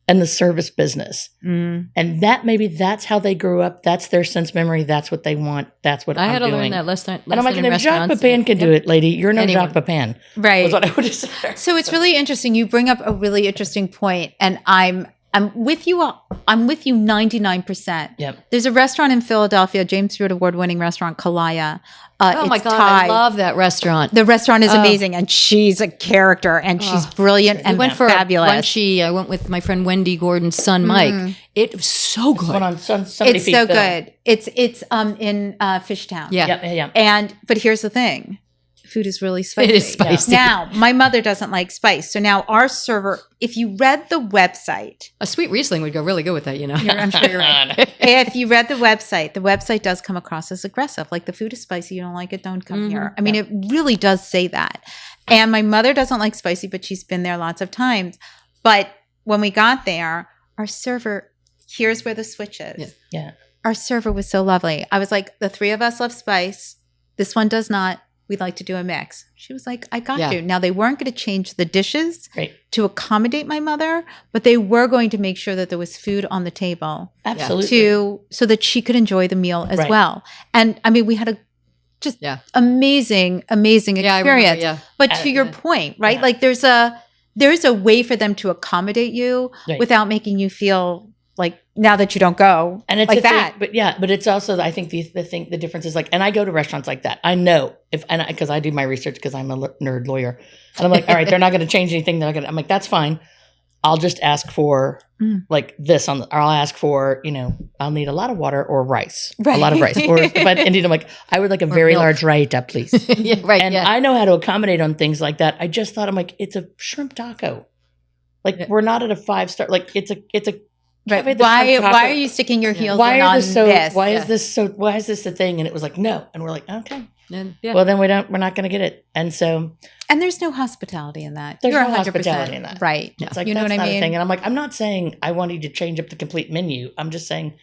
and the service business. And that's how they grew up. That's their sense memory. That's what they want. That's what I I'm had to doing. learn that lesson. And I'm like, in if Jacques restaurants. Pepin can do it, lady, you're no Anyone. Jacques Pepin. Right. Was what I would have said. So it's really interesting. You bring up a really interesting point, and I'm with you. I'm with you 99%. Yep. There's a restaurant in Philadelphia, James Stewart Award-winning restaurant, Kalaya. Oh my It's God, Thai. I love that restaurant. The restaurant is amazing, and she's a character, and she's brilliant and went for fabulous. a brunchy. I went with my friend Wendy Gordon's son Mike. It was so good. Went on somebody It's feed so Phil. good. It's in Fishtown. Yeah. Yeah. But here's the thing. Food is really spicy. It is spicy. Now, my mother doesn't like spice. So now our server, if you read the website, A sweet Riesling would go really good with that, you know. I'm sure you're right. If you read the website does come across as aggressive. Like, the food is spicy. You don't like it, don't come here. I mean, it really does say that. And my mother doesn't like spicy, but she's been there lots of times. But when we got there, our server, here's where the switch is. Yeah. Our server was so lovely. I was like, the three of us love spice. This one does not. We'd like to do a mix. She was like, I got you. Now, they weren't going to change the dishes to accommodate my mother, but they were going to make sure that there was food on the table. Absolutely. So that she could enjoy the meal as well. And I mean, we had a just amazing experience. I remember, But to your point, right? Like, there's a way for them to accommodate you without making you feel like, now that you don't go, and it's like that. But it's also, I think the difference is like, and I go to restaurants like that. I know because I do my research because I'm a nerd lawyer, and I'm like, all right, they're not going to change anything. I'm like, that's fine. I'll just ask for like this or I'll ask for, I'll need a lot of water or rice, a lot of rice, or if I need, I'm like, I would like a very large raita, please. I know how to accommodate on things like that. I just thought, I'm like, it's a shrimp taco. Like, we're not at a 5-star. Like, it's a. Right. Why are you sticking your heels in on this? Why is this a thing? And it was like, no. And we're like, okay. Well, then we're not going to get it. And so. And there's no hospitality in that. There's You're no 100% hospitality in that. Right. It's like, you know that's what I not a mean? thing. And I'm like, I'm not saying I want you to change up the complete menu. I'm just saying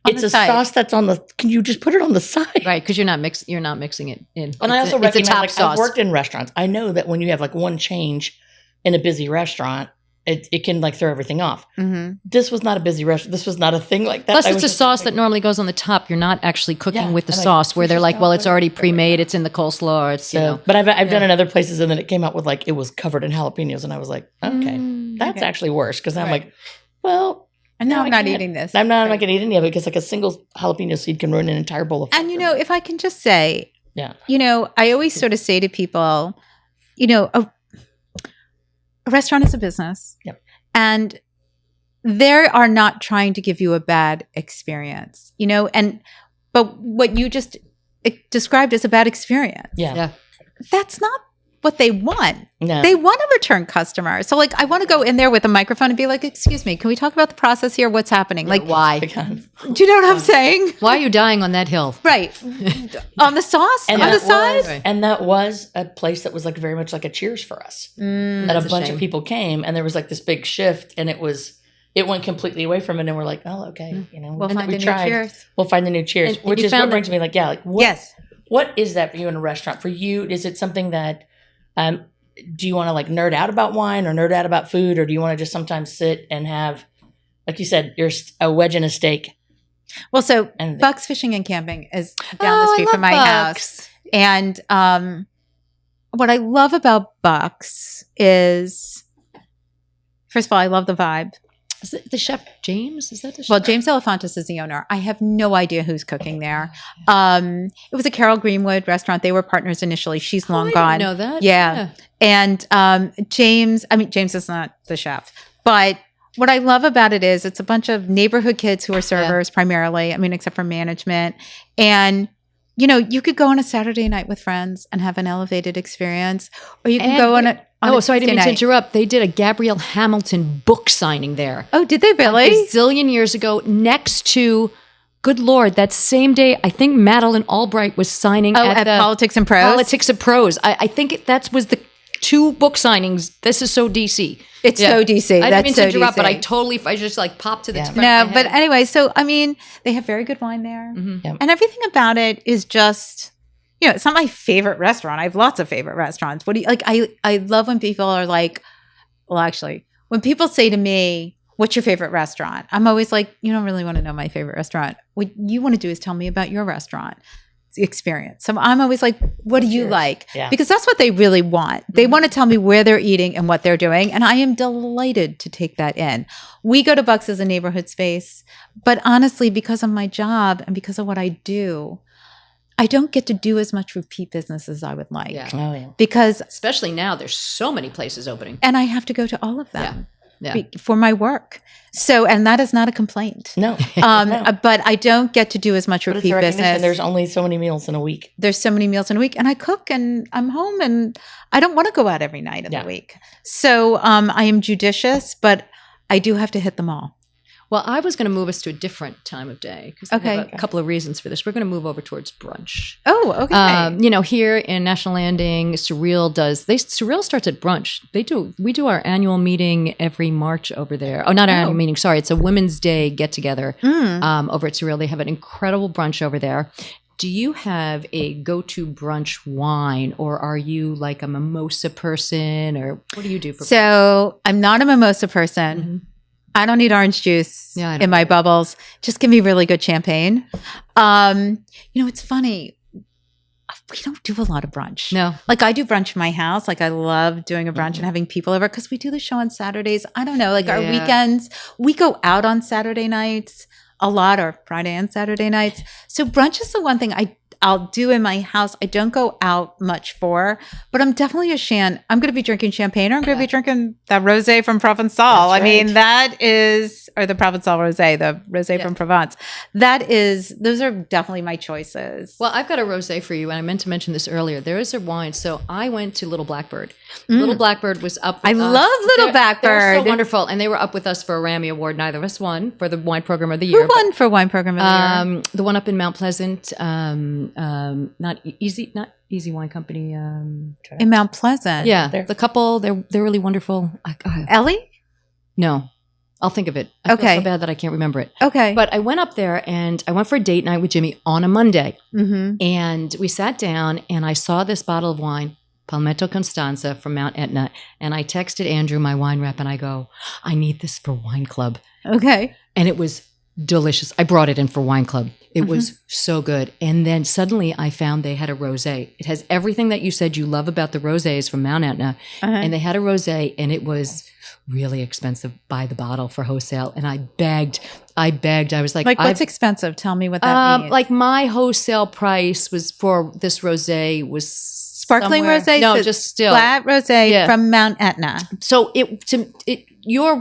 On it's the a side. sauce that's on the, can you just put it on the side? Right, because you're not mixing it in. And I also it's a recognize, top like, sauce. I've worked in restaurants. I know that when you have like one change in a busy restaurant, it can like throw everything off. This was not a busy restaurant. This was not a thing like that. Plus, it's a sauce that normally goes on the top. You're not actually cooking with the I'm like, sauce where they're just like, don't well, it's put it already there. pre-made. It's in the coleslaw. Or it's, But I've done in other places, and then it came out with like, it was covered in jalapenos. And I was like, okay, that's actually worse. Because I'm like, well. And now I I'm not can't. eating this. I'm not going to eat any of it because like a single jalapeno seed can ruin an entire bowl of food. And, if I can just say, yeah, I always sort of say to people, a restaurant is a business. Yep. And they are not trying to give you a bad experience, but what you just described as a bad experience. Yeah. That's not what they want. No. They want a return customer. So like, I want to go in there with a microphone and be like, excuse me, can we talk about the process here? What's happening? Like, why? do you know what I'm saying? Why are you dying on that hill? Right. On the sauce? And on the that side? Right. And that was a place that was like very much like a Cheers for us. That That's a a bunch shame. of people came, and there was like this big shift, and it went completely away from it, and we're like, oh, okay, We'll find we the new tried. Cheers. We'll find the new Cheers, And which you is what found brings me like, like what? Yes. What is that for you in a restaurant? For you, is it something that, do you want to like nerd out about wine or nerd out about food, or do you want to just sometimes sit and have, like you said, a wedge and a steak? Well, so And Buck's Fishing and Camping is down the I street love from my Buck's. house. And what I love about Buck's is, first of all, I love the vibe. Is it the chef James? Is that the chef? Well, James Elefantis is the owner. I have no idea who's cooking there. It was a Carol Greenwood restaurant. They were partners initially. She's long I gone. didn't know that. Yeah. And James is not the chef, but what I love about it is it's a bunch of neighborhood kids who are servers primarily. I mean, except for management. And, you could go on a Saturday night with friends and have an elevated experience, or you can go on a So I didn't mean to Tuesday night. interrupt. They did a Gabrielle Hamilton book signing there. Oh, did they really? A zillion years ago, next to, good Lord, that same day, I think Madeleine Albright was signing at the Politics and Prose? Politics and Prose. I think that was the 2 book signings. This is so DC. It's so DC. I didn't mean to interrupt, DC. but I just like popped to the front of No, my but head. anyway, so I mean, they have very good wine there, Yep. and everything about it is just, it's not my favorite restaurant. I have lots of favorite restaurants. What do you like? I love when people are like, well, actually, when people say to me, "What's your favorite restaurant?" I'm always like, you don't really want to know my favorite restaurant. What you want to do is tell me about your restaurant experience. So I'm always like, what do you like? Yeah. Because that's what they really want. They want to tell me where they're eating and what they're doing. And I am delighted to take that in. We go to Bucks as a neighborhood space, but honestly, because of my job and because of what I do, I don't get to do as much repeat business as I would like. Yeah. Oh, yeah. Because, Especially now, there's so many places opening. and I have to go to all of them Yeah. for my work. So, and that is not a complaint. No. But I don't get to do as much But it's repeat a recognition. business. There's only so many meals in a week. There's so many meals in a week, and I cook and I'm home, and I don't want to go out every night in Yeah. the week. So I am judicious, but I do have to hit them all. Well, I was going to move us to a different time of day because I have a couple of reasons for this. We're going to move over towards brunch. Oh, okay. Here in National Landing, Surreal starts at brunch. We do our annual meeting every March over there. Oh, not our annual meeting. Sorry. It's a Women's Day get together over at Surreal. They have an incredible brunch over there. Do you have a go-to brunch wine, or are you like a mimosa person, or what do you do for brunch? So I'm not a mimosa person. I don't need orange juice in my bubbles. Just give me really good champagne. It's funny. We don't do a lot of brunch. No. Like I do brunch in my house. Like I love doing a brunch and having people over because we do the show on Saturdays. I don't know, like our weekends, we go out on Saturday nights a lot, or Friday and Saturday nights. So brunch is the one thing I'll do in my house. I don't go out much for, but I'm definitely a shan. I'm going to be drinking champagne, or I'm going to be drinking that rosé from Provençal. That's I mean, right. that is, or the Provençal rosé, the rosé from Provence. Those are definitely my choices. Well, I've got a rosé for you, and I meant to mention this earlier. There is a wine. So I went to Little Blackbird. Little Blackbird was up with I us. love Little Blackbird. They're so wonderful, and they were up with us for a Rammy Award. Neither of us won for the Wine Program of the Year. Who won for Wine Program of the Year? The one up in Mount Pleasant, not Easy Wine Company. In Mount Pleasant. Yeah, There. the couple, they're really wonderful. Ellie? No, I'll think of it. I feel so bad that I can't remember it. Okay. But I went up there and I went for a date night with Jimmy on a Monday. Mm-hmm. And we sat down and I saw this bottle of wine, Palmetto Constanza from Mount Etna. And I texted Andrew, my wine rep, and I go, I need this for Wine Club. Okay. And it was delicious. I brought it in for Wine Club. It was so good. And then suddenly I found they had a rosé. It has everything that you said you love about the rosés from Mount Etna. And they had a rosé, and it was really expensive by the bottle for wholesale. And I begged. I was like, What's expensive? Tell me what that means. like my wholesale price was for this rosé was Sparkling somewhere- rosé? No, So just still. flat rosé Yeah. from Mount Etna. So your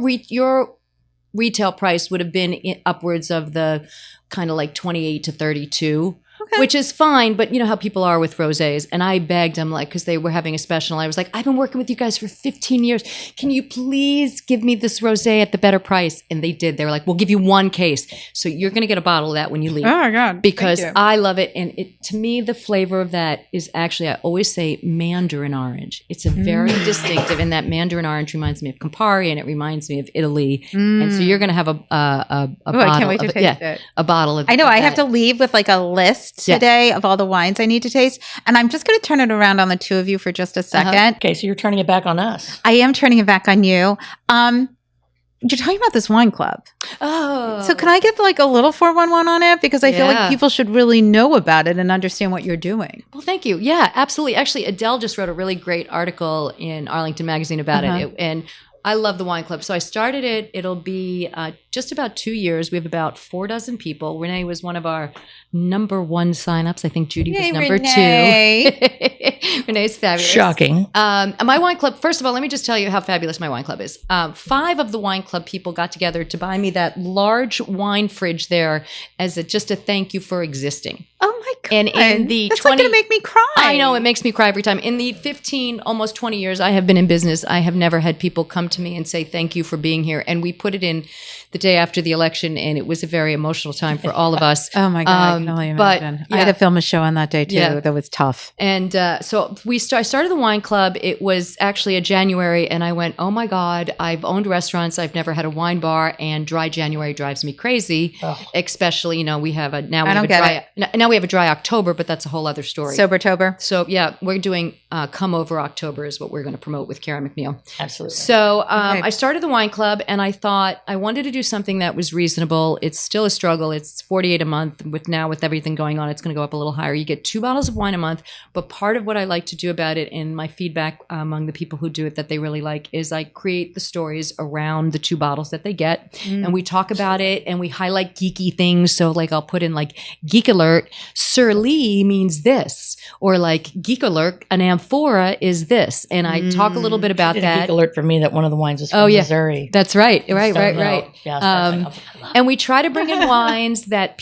retail price would have been upwards of the kind of like 28 to 32, which is fine. But you know how people are with rosés. And I begged them, like, because they were having a special. I was like, I've been working with you guys for 15 years. Can you please give me this rosé at the better price? And they did. They were like, we'll give you one case. So you're going to get a bottle of that when you leave. Oh my God. Because Thank you. I love it. And to me, the flavor of that is actually, I always say mandarin orange. It's a very distinctive, and that mandarin orange reminds me of Campari, and it reminds me of Italy. And so you're going to have a bottle I can't wait to of taste it. a bottle of I know. I that. have to leave with like a list today of all the wines I need to taste. And I'm just going to turn it around on the two of you for just a second. Okay, so you're turning it back on us. I am turning it back on you. You're talking about this wine club. Oh. So can I get like a little 411 on it? Because I feel like people should really know about it and understand what you're doing. Well, thank you. Yeah, absolutely. Actually, Adele just wrote a really great article in Arlington Magazine about it. And I love the wine club. So I started it. It'll be just about 2 years. We have about 4 dozen people. Renee was one of our number 1 signups. I think Judy was number 2. Renee's fabulous. Shocking. My wine club, first of all, let me just tell you how fabulous my wine club is. 5 of the wine club people got together to buy me that large wine fridge there as just a thank you for existing. Oh my God. And in the That's 20 not going to make me cry. I know, it makes me cry every time. In the 15, almost 20 years I have been in business, I have never had people come to me and say thank you for being here. And we put it in the day after the election, and it was a very emotional time for all of us. Oh my God, I can only but, imagine. yeah. I had to film a show on that day too. Yeah. That was tough. And so I started the wine club. It was actually a January, and I went, oh my God, I've owned restaurants. I've never had a wine bar, and dry January drives me crazy. Especially, we have a now we have a dry October, but that's a whole other story. Sobertober. So yeah, we're doing Come Over October is what we're going to promote with Kara McNeil. Absolutely. So I started the wine club, and I thought I wanted to do something that was reasonable. It's still a struggle. It's $48 a month. With everything going on, it's going to go up a little higher. You get 2 bottles of wine a month. But part of what I like to do about it, and my feedback among the people who do it that they really like, is I create the stories around the 2 bottles that they get, and we talk about it, and we highlight geeky things. So like I'll put in like Geek Alert, Surreal means this, or like Geek Alert, an amphora is this, and I talk a little bit about Did a that. Geek Alert for me that one of the wines was from Missouri. That's right. Right. Yeah, and we try to bring in wines that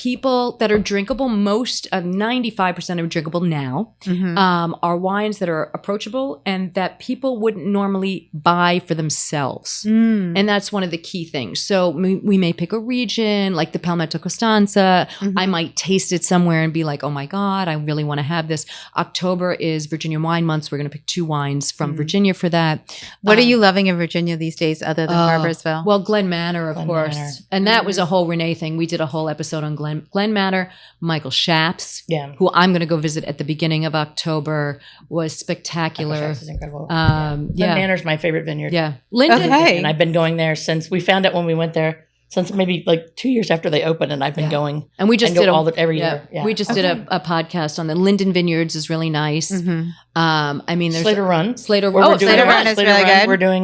are drinkable. Most of 95% are drinkable now. Are wines that are approachable and that people wouldn't normally buy for themselves. And that's one of the key things. So we may pick a region like the Palmetto Costanza. I might taste it somewhere and be like, oh my God, I really want to have this. October is Virginia Wine Month. So we're going to pick 2 wines from Virginia for that. What are you loving in Virginia these days other than Barboursville? Well, Glen Manor, of course. Manor. And that was a whole Renee thing. We did a whole episode on Glen Manor. Michael Shaps, Yeah. who I'm going to go visit at the beginning of October, was spectacular. This is incredible. Glen Manor's my favorite vineyard. Yeah. Linden. Okay. And I've been going there since we found out when we went there, since maybe like 2 years after they opened, and I've been going. And we just go did every year. Yeah. We just did a podcast on the Linden Vineyards is really nice. I mean, there's Slater Run. Slater Where we're doing Slater a- Run is Slater really Run,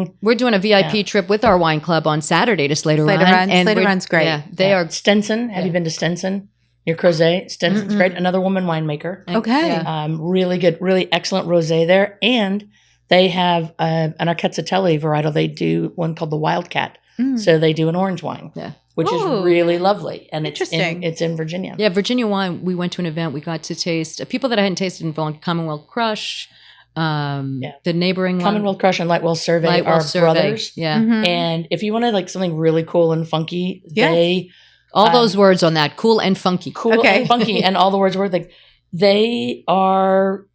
good. We're doing a VIP trip with our wine club on Saturday to Slater Slater Run. Run. And Slater Run's great. Yeah, they are. Stenson. Have you been to Stenson? Near Crozet. Stenson's great. Another woman winemaker. Okay. Yeah. Really good, really excellent rosé there. And they have an Arquetzatelli varietal. They do one called the Wildcat. So they do an orange wine. Yeah. Which is Ooh. really lovely. And Interesting. it's in Virginia. Yeah, Virginia wine. We went to an event. We got to taste people that I hadn't tasted in Commonwealth Crush. The neighboring Commonwealth Crush and Lightwell Survey Lightwell are Survey. brothers. Yeah. And if you wanted like something really cool and funky, they All those words on that. Cool and funky. cool and funky and all the words were like they are,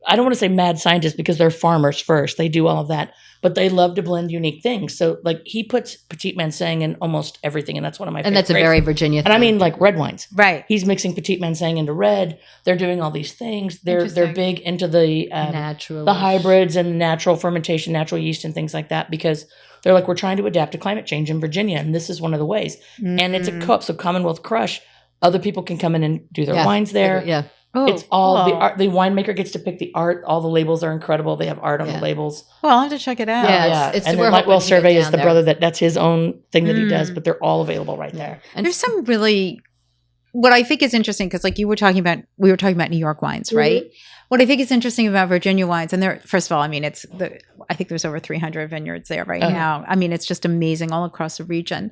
I don't want to say mad scientists because they're farmers first. They do all of that, but they love to blend unique things. So like he puts Petit Manseng in almost everything, and that's one of my favorite. And that's a very Virginia thing. And I mean like red wines. Right. He's mixing Petit Manseng into red. They're doing all these things. They're big into the natural, the hybrids and natural fermentation, natural yeast and things like that, because they're like, we're trying to adapt to climate change in Virginia, and this is one of the ways. And it's a co-op, so Commonwealth Crush, other people can come in and do their wines there. Yeah. Oh, It's all the cool. art. The winemaker gets to pick the art. All the labels are incredible. They have art on the labels. Well, I'll have to check it out. Yeah. It's and we're then hoping Lightwell to get Survey is down the there. brother that's his own thing that he does, but they're all available right there. And There's some really, what I think is interesting, because like we were talking about New York wines, right? What I think is interesting about Virginia wines, and there, first of all, I mean, I think there's over 300 vineyards there right now. I mean, it's just amazing all across the region.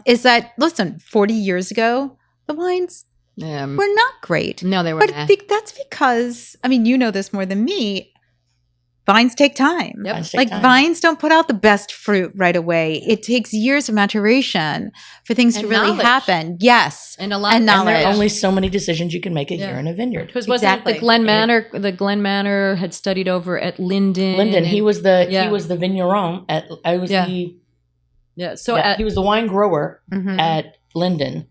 Is that, listen, 40 years ago, the wines were not great. No, they were But not. I think that's because, I mean, you know this more than me. Vines take time. Yep. Vines take Like time. vines don't put out the best fruit right away. It takes years of maturation for things to And really knowledge. happen. Yes. And a lot And of And there are knowledge. only so many decisions you can make a year in a vineyard. Because wasn't it Exactly. the Glen Manor had studied over at Linden. Linden, he was the Yeah. vigneron at. I was Yeah. the. Yeah. So he was the wine grower at Linden,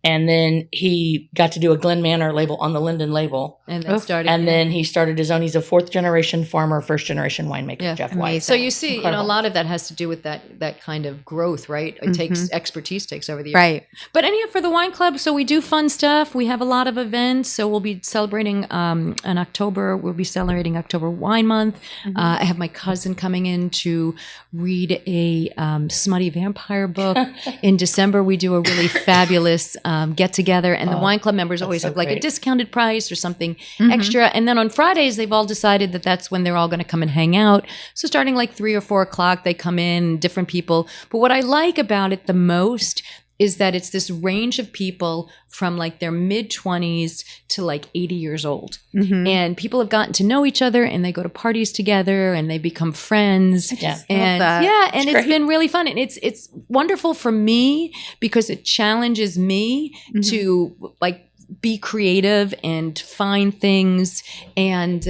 and then he got to do a Glen Manor label on the Linden label. and then started. And then he started his own. He's a 4th generation farmer, 1st generation winemaker, Yeah. Jeff Amazing. White. So you see, Incredible. a lot of that has to do with that kind of growth, right? It takes expertise takes over the years. Right. But anyhow, for the wine club, so we do fun stuff. We have a lot of events. So we'll be celebrating in October. We'll be celebrating October Wine Month. I have my cousin coming in to read a smutty vampire book. In December, we do a really fabulous get together, and the wine club members always so have like a great. discounted price or something extra. And then on Fridays, they've all decided that that's when they're all going to come and hang out. So starting like 3 or 4 o'clock, they come in, different people. But what I like about it the most is that it's this range of people from like their mid-20s to like 80 years old. Mhm. And people have gotten to know each other and they go to parties together and they become friends. Yeah. And that. yeah, and It's it's been really fun. And it's wonderful for me because it challenges me to like be creative and find things. And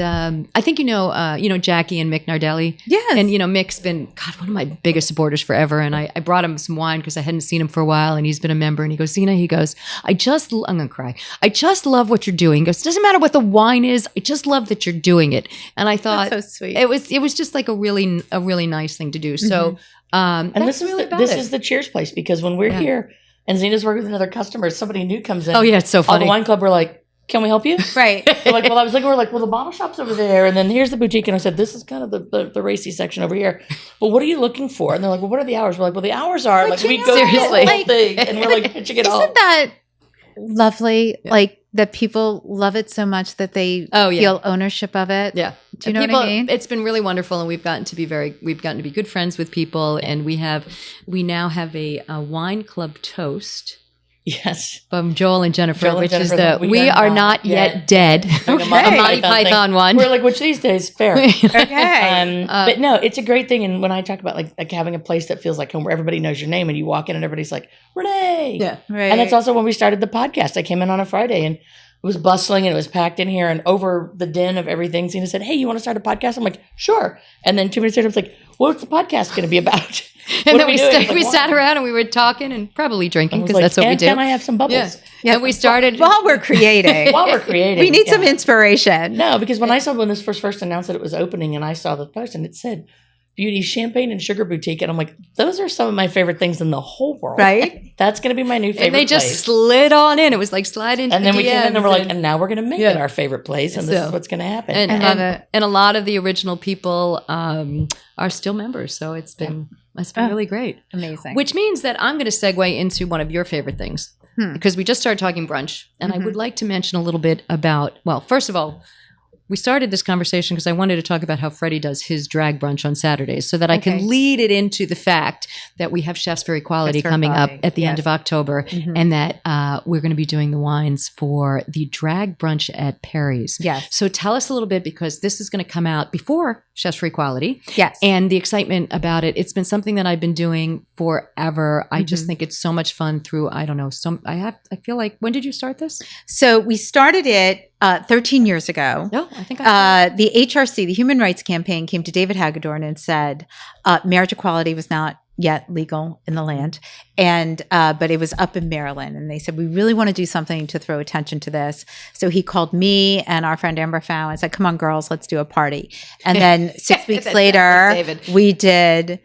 I think you know Jackie and Mick Nardelli. Yes. And Mick's been one of my biggest supporters forever. And I brought him some wine because I hadn't seen him for a while, and he's been a member. And he goes, Zena, I'm gonna cry. I just love what you're doing. He goes, it doesn't matter what the wine is. I just love that you're doing it. And I thought That's so sweet. it was just like a really nice thing to do. So And that's this really about this it. is the cheers place, because when we're here and Zena's working with another customer, somebody new comes in. Oh yeah, it's so All funny. the wine club were like, "Can we help you?" Right. They're like, well, I was looking, we're like, well, the bottle shop's over there, and then here's the boutique. And I said, this is kind of the racy section over here. But what are you looking for? And they're like, well, what are the hours? We're like, well, the hours are But like we you go know, through the seriously. whole thing, and we're like pitching it all. Isn't that lovely? Yeah. Like that people love it so much that they feel ownership of it. Yeah. Do you know what I mean? It's been really wonderful, and we've gotten to be good friends with people, and we now have a wine club toast Yes. from Joel and Jennifer, Joel and which is Jennifer, the We Are Not Yet Dead. Like A Monty Python one. We're like, which these days fair. Okay. But no, it's a great thing. And when I talk about like having a place that feels like home, where everybody knows your name, and you walk in and everybody's like, Renee. Yeah. Right. And that's also when we started the podcast. I came in on a Friday and it was bustling and it was packed in here, and over the din of everything, Zena said, hey, you want to start a podcast? I'm like, sure. And then 2 minutes later, I was like, what's the podcast going to be about? And What then are we doing? Like, we what? sat around and we were talking and probably I drinking was because like, that's what we and do. Can I have some bubbles? Yeah. And we started. while we're creating. While we're creating. We need some yeah. inspiration. No, because when this first announced that it was opening, and I saw the post and it said Beauty Champagne and Sugar Boutique, and I'm like, those are some of my favorite things in the whole world. Right? That's going to be my new favorite and they just place. slid on in. It was like slide into And then the we came in and we're DMs like, and now we're going to make it our favorite place, and this So- is what's going to happen. and, I love and, it. and a lot of the original people are still members. So it's been really great. Amazing. Which means that I'm going to segue into one of your favorite things because we just started talking brunch. And I would like to mention a little bit about, well, first of all, we started this conversation because I wanted to talk about how Freddie does his drag brunch on Saturdays so that I Okay. can lead it into the fact that we have Chefs for Equality Chefs for coming Equality, up at the end yes. of October and that we're going to be doing the wines for the drag brunch at Perry's. Yes. So tell us a little bit, because this is going to come out before Chefs for Equality. Yes. And the excitement about it, it's been something that I've been doing forever. I just think it's so much fun through, I don't know, I feel like, when did you start this? So we started it 13 years ago. No, I think The HRC, the Human Rights Campaign, came to David Hagedorn and said marriage equality was not yet legal in the land, and but it was up in Maryland, and they said, we really want to do something to throw attention to this. So he called me and our friend Amber Fow and said, come on, girls, let's do a party. And then 6 weeks That's later, David. we did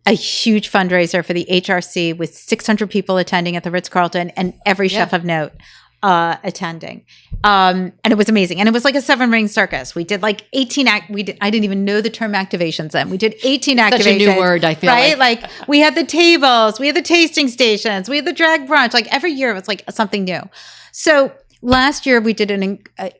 a huge fundraiser for the HRC with 600 people attending at the Ritz-Carlton and every chef of note attending. And it was amazing. And it was like a 7-ring circus. We did like 18 I didn't even know the term activations then. We did 18 activations. Such a new word, I feel right? Like we had the tables, we had the tasting stations, we had the drag brunch. Like every year it was like something new. So last year we did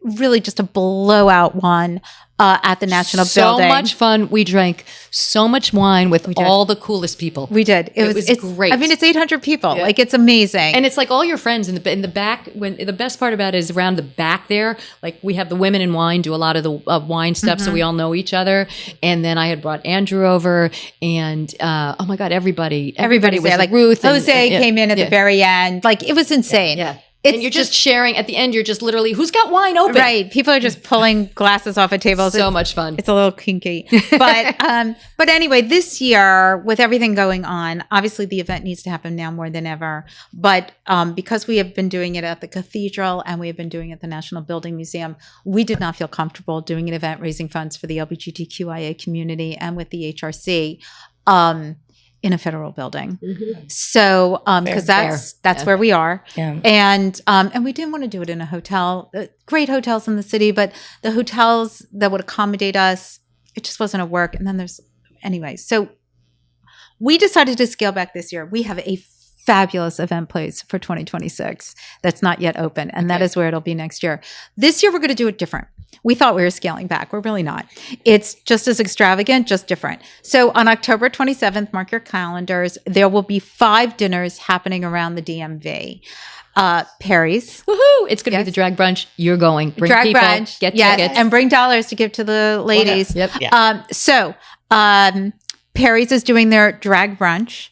really just a blowout one at the National Building. So much fun. We drank so much wine with all the coolest people. We did. It was great. I mean, it's 800 people. Yeah. Like it's amazing. And it's like all your friends in the back. When the best part about it is around the back there, like we have the women in wine do a lot of the wine stuff, so we all know each other. And then I had brought Andrew over, and oh my God, everybody Everybody's was there. Like Ruth. and- Jose yeah, came in at yeah, the very end. Like it was insane. Yeah. It's And you're just sharing. At the end, you're just literally, who's got wine open? right. People are just pulling glasses off of tables. So much fun. It's a little kinky. But anyway, this year with everything going on, obviously the event needs to happen now more than ever. But because we have been doing it at the cathedral and we have been doing it at the National Building Museum, we did not feel comfortable doing an event raising funds for the LGBTQIA community and with the HRC. In a federal building. So, because that's where we are. Yeah. And we didn't want to do it in a hotel, great hotels in the city, but the hotels that would accommodate us, it just wasn't a work. And then anyway, so we decided to scale back this year. We have a fabulous event place for 2026 that's not yet open. And that is where it'll be next year. This year, we're going to do it different. we thought we were scaling back. We're really not. It's just as extravagant, just different. So on October 27th, mark your calendars, there will be 5 dinners happening around the DMV. Perry's. Woohoo! It's going to be the drag brunch. You're going. Bring Drag people, brunch. get yes, tickets. and bring dollars to give to the ladies. Yep. Yeah. So Perry's is doing their drag brunch.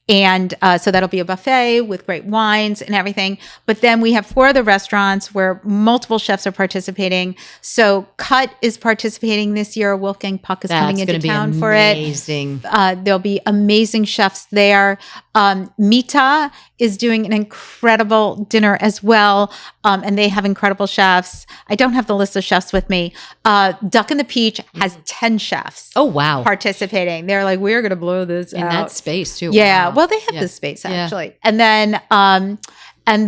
And so that'll be a buffet with great wines and everything. But then we have 4 other restaurants where multiple chefs are participating. So Cut is participating this year. Wolfgang Puck is coming into town for it. Amazing. There'll be amazing chefs there. Mita is doing an incredible dinner as well. And they have incredible chefs. I don't have the list of chefs with me. Duck and the Peach has 10 chefs. Oh, wow. Participating. They're like, we're going to blow this In out. that space, too. Yeah. Wow. Well, they have Yeah. this space Yeah. actually. And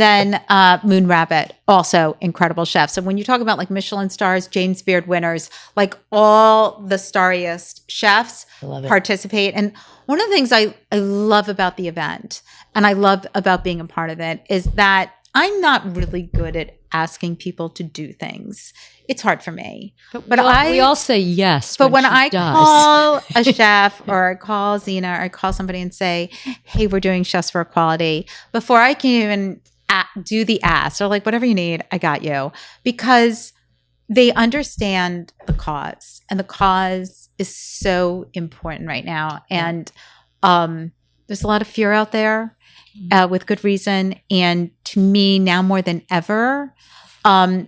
then Moon Rabbit, also incredible chefs. And when you talk about like Michelin stars, James Beard winners, like all the starriest chefs love it. participate. And one of the things I love about the event and I love about being a part of it is that I'm not really good at asking people to do things. It's hard for me. But we all say yes. But when she I does. call a chef or I call Zena or I call somebody and say, hey, we're doing Chefs for Equality, before I can even do the ask, they're like, whatever you need, I got you. Because they understand the cause. And the cause is so important right now. And there's a lot of fear out there with good reason. And to me, now more than ever,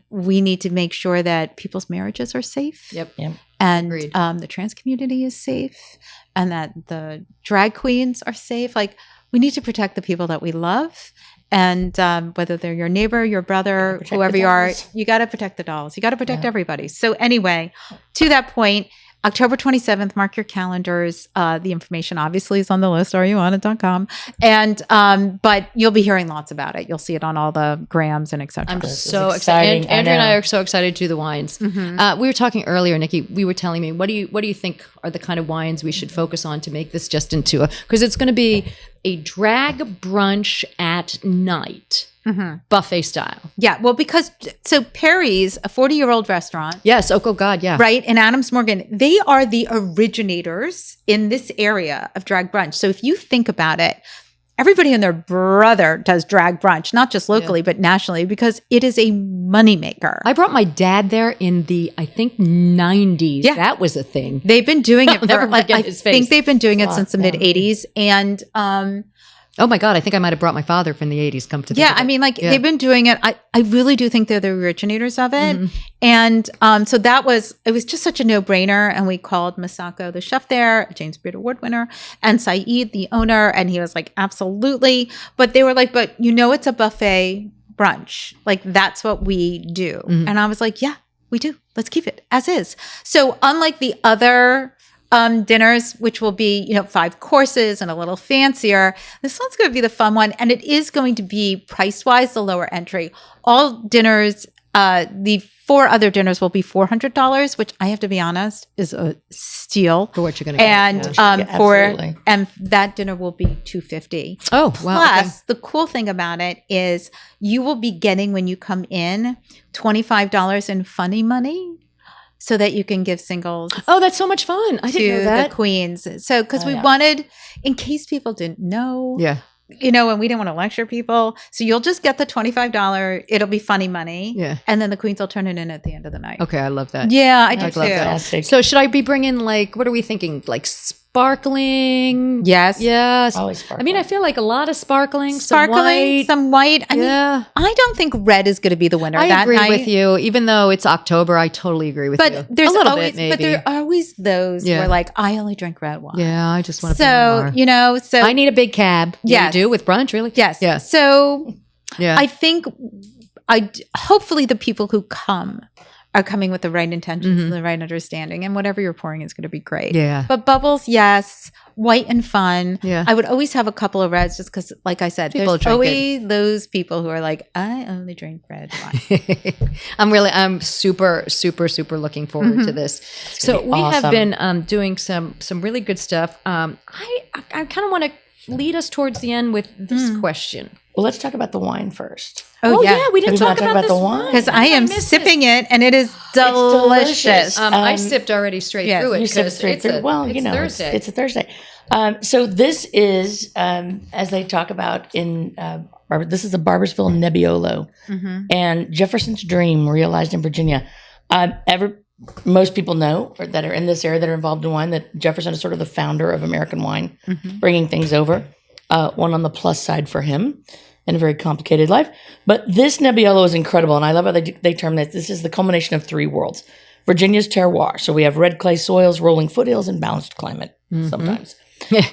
we need to make sure that people's marriages are safe. Yep. And Agreed. the trans community is safe and that the drag queens are safe. Like we need to protect the people that we love. And whether they're your neighbor, your brother, Protect whoever the you are, dolls. you got to protect the dolls. You got to protect everybody. So anyway, to that point, October 27th, mark your calendars. The information obviously is on the list, areyouonit.com. And, but you'll be hearing lots about it. You'll see it on all the grams and et cetera. I'm This is so exciting. excited. Andrew and I know. are so excited to do the wines. Mm-hmm. We were talking earlier, Nycci. We were telling me, what do you think are the kind of wines we should focus on to make this just into because it's going to be a drag brunch at night, buffet style. Yeah. Well, so Perry's, a 40-year-old restaurant, Yes. Oh God. Yeah. right? In Adams Morgan, they are the originators in this area of drag brunch. So if you think about it, everybody and their brother does drag brunch, not just locally, but nationally, because it is a moneymaker. I brought my dad there in the, I think, 90s. Yeah. That was a thing. They've been doing it I'll never for, forget I his think face. they've been doing it Wow, since the yeah. mid 80s. And Oh my God. I think I might have brought my father from the 80s. Come to think yeah, of it. I mean, like Yeah. they've been doing it. I really do think they're the originators of it. And so it was just such a no-brainer. And we called Masako, the chef there, a James Beard Award winner, and Saeed, the owner. And he was like, absolutely. But they were like, but it's a buffet brunch. Like that's what we do. And I was like, yeah, we do. Let's keep it as is. So unlike the other dinners, which will be, 5 courses and a little fancier. This one's going to be the fun one. And it is going to be price-wise, the lower entry. All dinners, the 4 other dinners will be $400, which I have to be honest is a steal. For what you're going to get. And Yeah. Absolutely. and that dinner will be $250. Oh, wow. Okay. Plus, the cool thing about it is you will be getting when you come in $25 in funny money, so that you can give singles Oh, that's so much fun. I didn't know to that. the queens. So, because Oh, we yeah. wanted, in case people didn't know, Yeah. and we didn't want to lecture people. So you'll just get the $25. It'll be funny money. Yeah. And then the queens will turn it in at the end of the night. Okay. I love that. Yeah, I do I'd too. love that. Fantastic. So should I be bringing what are we thinking? Like sparkling? Yes. Yes. Always I sparkling. mean, I feel like a lot of sparkling, Sparkling, some white. some white. I mean, Yeah. I don't think red is going to be the winner I that agree night. with you. Even though it's October, I totally agree with you. But there's a little always, bit, maybe. but there are always those Yeah. where like I only drink red wine. Yeah, I just want to. So so I need a big cab. Yes. You do with brunch, really? yes. Yeah. So Yeah. I think hopefully the people who come are coming with the right intentions and the right understanding, and whatever you're pouring is going to be great. Yeah. But bubbles, yes, white and fun. Yeah. I would always have a couple of reds just because, like I said, People there's drink always those people who are like, I only drink red wine. I'm super, super, super looking forward to this. So be we have awesome. been doing some really good stuff. I kind of want to lead us towards the end with this question. Well, let's talk about the wine first. Oh, yeah. we didn't Did we not talk about the this wine? Because I am missed sipping it and it is delicious. I sipped already straight through it. You sipped 'cause straight it's through. Well, it's Thursday. it's a Thursday. So this is, as they talk about in, this is a Barboursville Nebbiolo, and Jefferson's dream realized in Virginia. Most people know, or that are in this area that are involved in wine, that Jefferson is sort of the founder of American wine, bringing things over. One on the plus side for him in a very complicated life. But this Nebbiolo is incredible, and I love how they term it. This is the culmination of three worlds. Virginia's terroir. So we have red clay soils, rolling foothills, and balanced climate sometimes.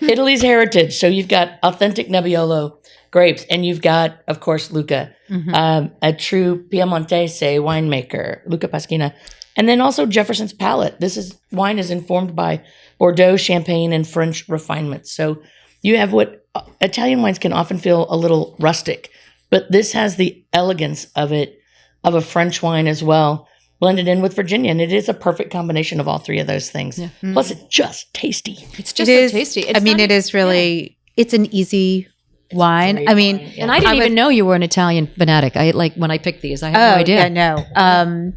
Italy's heritage. So you've got authentic Nebbiolo grapes, and you've got, of course, Luca, a true Piemontese winemaker, Luca Pasquina. And then also Jefferson's palate. Wine is informed by Bordeaux, Champagne, and French refinements. So you have what Italian wines can often feel a little rustic, but this has the elegance of a French wine as well, blended in with Virginia. And it is a perfect combination of all three of those things. Yeah. Plus, it's just tasty. It's just so tasty. It is really, it's an easy wine. And I didn't even know you were an Italian fanatic. When I picked these, I had no idea. Yeah, no.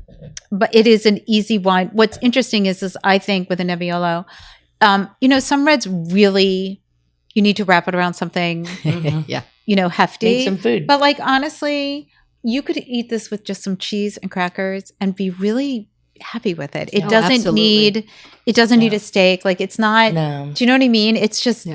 But it is an easy wine. What's interesting is I think with a Nebbiolo, some reds really, you need to wrap it around something, hefty. Need some food. But honestly, you could eat this with just some cheese and crackers and be really happy with it. It doesn't need a steak. It's not, no. Do you know what I mean? It's just,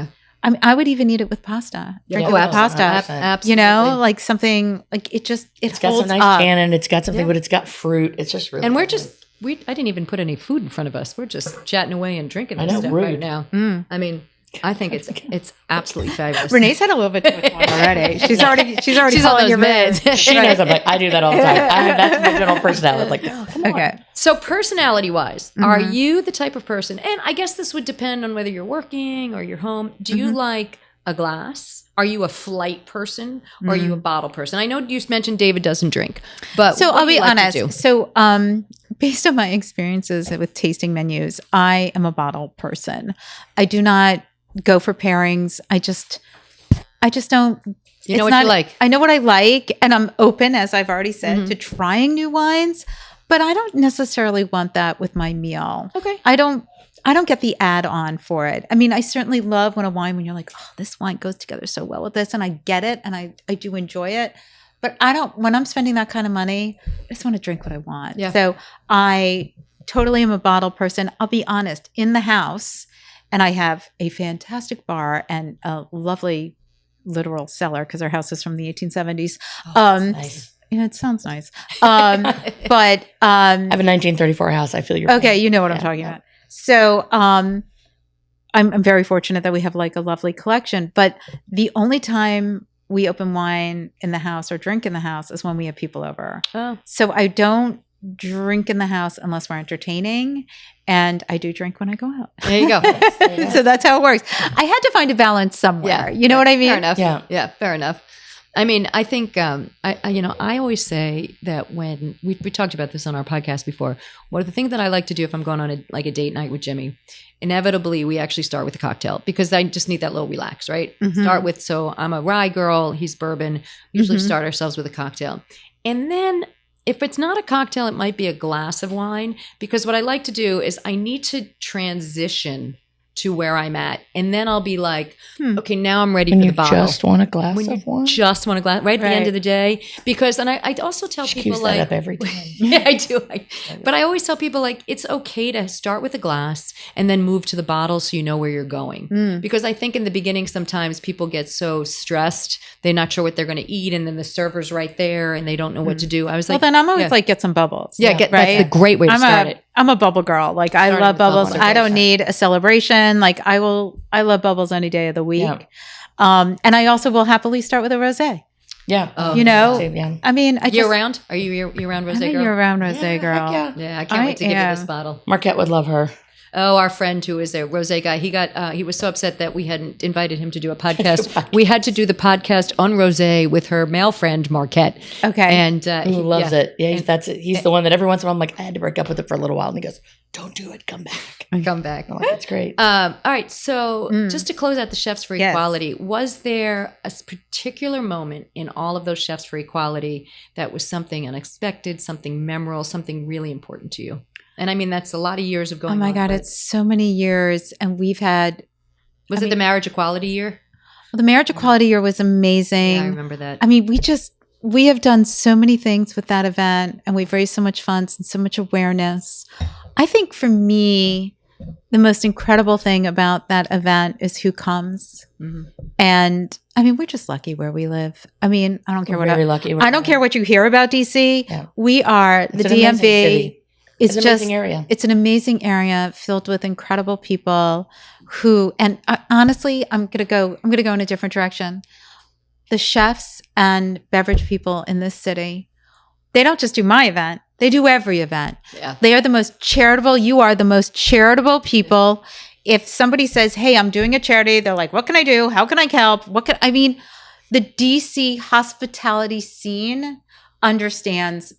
I would even eat it with pasta. Drink it with pasta. Absolutely. Something it's got holds some nice up. tannin. It's got something, but it's got fruit. It's just really. And I didn't even put any food in front of us. We're just chatting away and drinking this stuff rude. right now. I mean, I think it's absolutely fabulous. Renee's had a little bit too much wine already. She's already She's on calling those your meds. meds. She knows I do that all the time. That's my general personality. Come on. Okay. So personality-wise, are you the type of person, and I guess this would depend on whether you're working or you're home, do you like a glass? Are you a flight person or are you a bottle person? I know you mentioned David doesn't drink, but So what I'll do be you like to honest. do? So based on my experiences with tasting menus, I am a bottle person. I do not go for pairings. I just don't. You know what you like. I know what I like, and I'm open, as I've already said, to trying new wines. But I don't necessarily want that with my meal. Okay. I don't get the add-on for it. I mean, I certainly love when you're like, oh, this wine goes together so well with this, and I get it, and I do enjoy it. But when I'm spending that kind of money, I just want to drink what I want. Yeah. So I totally am a bottle person. I'll be honest, in the house, and I have a fantastic bar and a lovely literal cellar because our house is from the 1870s. Nice. Yeah, it sounds nice. But I have a 1934 house. I feel your pain. okay, you know what I'm talking about. So I'm very fortunate that we have a lovely collection. But the only time we open wine in the house or drink in the house is when we have people over. Oh. So I don't drink in the house unless we're entertaining, and I do drink when I go out. There you go. So that's how it works. I had to find a balance somewhere. You know what I mean? Fair enough. Yeah. Fair enough. I mean, I think I always say that when we talked about this on our podcast before. One of the things that I like to do if I'm going on a date night with Jimmy, inevitably we actually start with a cocktail because I just need that little relax, right? Start with, so I'm a rye girl, he's bourbon. Usually start ourselves with a cocktail, and then if it's not a cocktail, it might be a glass of wine, because what I like to do is I need to transition to where I'm at, and then I'll be like, okay, now I'm ready for the bottle. Just want a glass of wine? Just want a glass, right at the end of the day. Because, and I also tell people Excuse that up every time. yeah, I do. But I always tell people it's okay to start with a glass and then move to the bottle so you know where you're going. Because I think in the beginning, sometimes people get so stressed, they're not sure what they're going to eat, and then the server's right there and they don't know what to do. I was like, well, then I'm always get some bubbles. Yeah, that's the great way to start it. I'm a bubble girl. I love bubbles. I don't need a celebration. I love bubbles any day of the week. Yeah. And I also will happily start with a rosé. Yeah. I mean, year round? Are you year round rosé girl? Year round rosé girl. Yeah. Yeah, I can't wait to give you this bottle. Marquette would love her. Oh, our friend who is a rosé guy. He was so upset that we hadn't invited him to do a podcast. We had to do the podcast on rosé with her male friend Marquette. Okay. And Who loves it. Yeah, that's it. He's the one that every once in a while I'm like, I had to break up with it for a little while. And he goes, don't do it. Come back. Come back. I'm like, that's great. All right. So just to close out the Chefs for Equality, was there a particular moment in all of those Chefs for Equality that was something unexpected, something memorable, something really important to you? And I mean, that's a lot of years of going on. Oh my God, it's so many years. And we've had. Was it the marriage equality year? Well, the marriage equality year was amazing. Yeah, I remember that. I mean, we have done so many things with that event, and we've raised so much funds and so much awareness. I think for me, the most incredible thing about that event is who comes. Mm-hmm. And I mean, we're just lucky where we live. I mean, I don't care I don't care what you hear about DC. Yeah. We are the DMV. It's just an amazing area. It's an amazing area filled with incredible people who, and honestly, I'm going to go in a different direction. The chefs and beverage people in this city, they don't just do my event. They do every event. Yeah. They are the most charitable. You are the most charitable people. If somebody says, hey, I'm doing a charity, they're like, what can I do? How can I help? I mean, the DC hospitality scene understands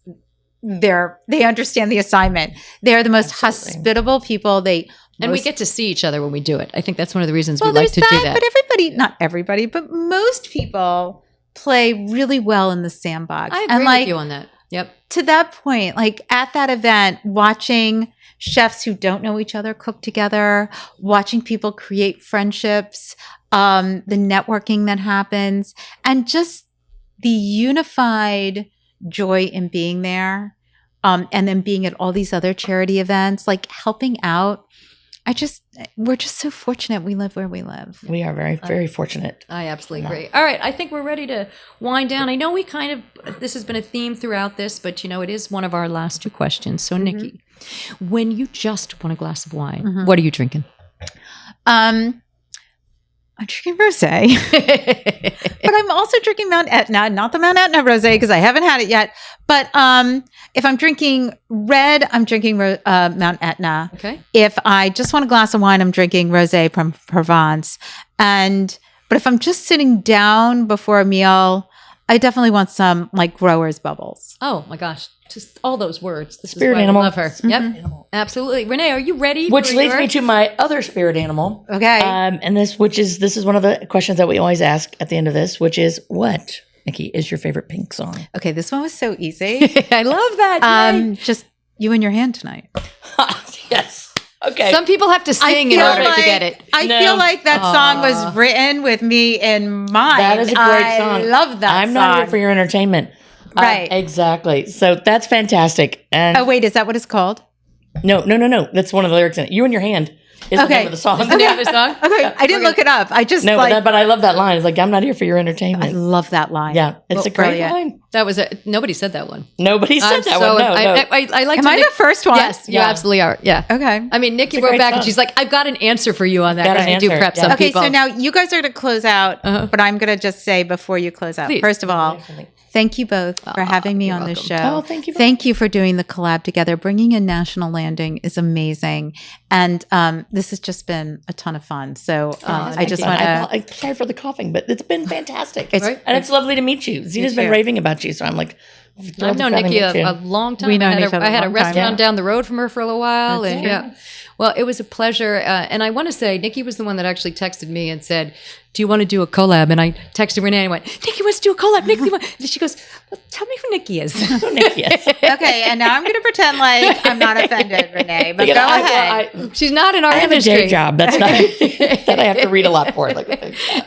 they understand the assignment. They're the most hospitable people. And we get to see each other when we do it. I think that's one of the reasons we like to do that. But not everybody, but most people play really well in the sandbox. I agree with you on that. Yep. To that point, like at that event, watching chefs who don't know each other cook together, watching people create friendships, the networking that happens, and just the unified joy in being there, and then being at all these other charity events, like helping out. We're just so fortunate we live where we live. We are very, very fortunate. I absolutely agree. All right. I think we're ready to wind down. I know this has been a theme throughout this, but it is one of our last two questions. So Nycci, when you just want a glass of wine, what are you drinking? I'm drinking rosé, but I'm also drinking Mount Etna, not the Mount Etna rosé because I haven't had it yet. But if I'm drinking red, I'm drinking Mount Etna. Okay. If I just want a glass of wine, I'm drinking rosé from Provence. But if I'm just sitting down before a meal, I definitely want some like Growers Bubbles. Oh my gosh. Just all those words. The spirit animal. I love her. Mm-hmm. Yep. Animal. Absolutely. Renee, are you ready? Which leads me to my other spirit animal. Okay. And this is one of the questions that we always ask at the end of this, which is what, Nycci, is your favorite Pink song? Okay, this one was so easy. I love that. Just You in Your Hand Tonight. Yes. Okay. Some people have to sing in order to get it. I feel like that song was written with me in mind. That is a great song. I love that I'm song. not here for your entertainment. Right. Exactly. So that's fantastic. And wait, is that what it's called? No. That's one of the lyrics in it. You in Your Hand is the name of the song. Is the name of the song? Okay. I didn't look it up. I just but I love that line. It's like, I'm not here for your entertainment. I love that line. Yeah. It's a great line. That was nobody said that one. Nobody said that one. No. I like. Am I the first one? Yes, you absolutely are. Yeah. Okay. I mean, Nycci wrote back and she's like, "I've got an answer for you on that because I do prep some people." Okay, so now you guys are going to close out, but I'm going to just say before you close out, first of all, thank you both for having me on this show. Oh, thank you. Thank you for doing the collab together. Bringing in National Landing is amazing, and this has just been a ton of fun. So I just want to. I'm sorry for the coughing, but it's been fantastic. And it's lovely to meet you. Zena's been raving about you, so I'm like. I've known Nycci a long time. I had a restaurant down the road from her for a little while. Well, it was a pleasure. And I want to say, Nycci was the one that actually texted me and said, do you want to do a collab? And I texted Renee and I went, Nycci wants to do a collab. And she goes, well, tell me who Nycci is. Okay, and now I'm going to pretend like I'm not offended, Renee. But go ahead. She's not in our industry. I have a day job. That's not that I have to read a lot for.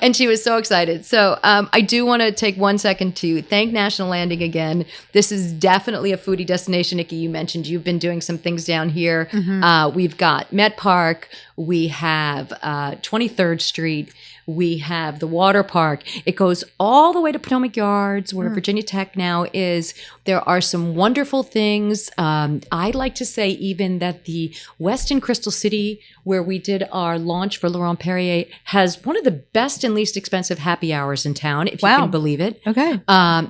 And she was so excited. So I do want to take 1 second to thank National Landing again. This is definitely a foodie destination. Nycci, you mentioned you've been doing some things down here. Mm-hmm. We've got Met Park. We have 23rd Street. We have the water park. It goes all the way to Potomac Yards, where Virginia Tech now is. There are some wonderful things. I'd like to say even that the Westin Crystal City, where we did our launch for Laurent Perrier, has one of the best and least expensive happy hours in town, if you can believe it. Okay.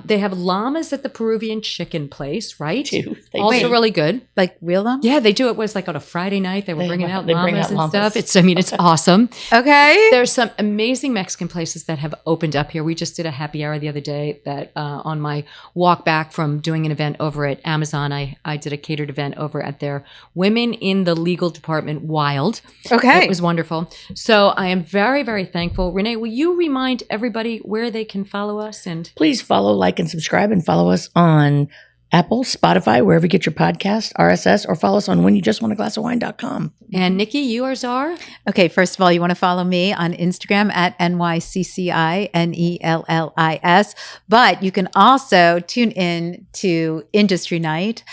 They have llamas at the Peruvian Chicken Place, right? They Also do. really good. Like real llama? Yeah, they do. It was like on a Friday night. They were bringing out they bring llamas out and llamas. stuff. It's awesome. Okay. There's some amazing Mexican places that have opened up here. We just did a happy hour the other day that on my walk back from doing an event over at Amazon, I did a catered event over at their Women in the Legal Department Wild. Okay. It was wonderful. So I am very, very thankful. Renee, will you remind everybody where they can follow us? And Please follow, like, and subscribe, and follow us on Apple, Spotify, wherever you get your podcast, RSS, or follow us on whenyoujustwantaglassofwine.com. And Nycci, yours are? Okay, first of all, you want to follow me on Instagram at NYCCINELLIS, but you can also tune in to Industry Night,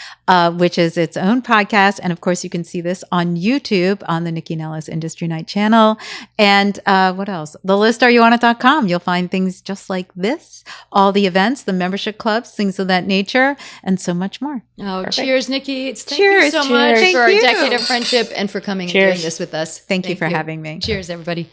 which is its own podcast. And of course, you can see this on YouTube on the Nycci Nellis Industry Night channel. And what else? TheListAreYouOnIt.com. You'll find things just like this, all the events, the membership clubs, things of that nature, and so much more. Oh, cheers, Nycci. Thank Cheers. you so much Thank for you. a decade of friendship and for coming and Cheers. doing this with us. Thank you for having me. Cheers, everybody.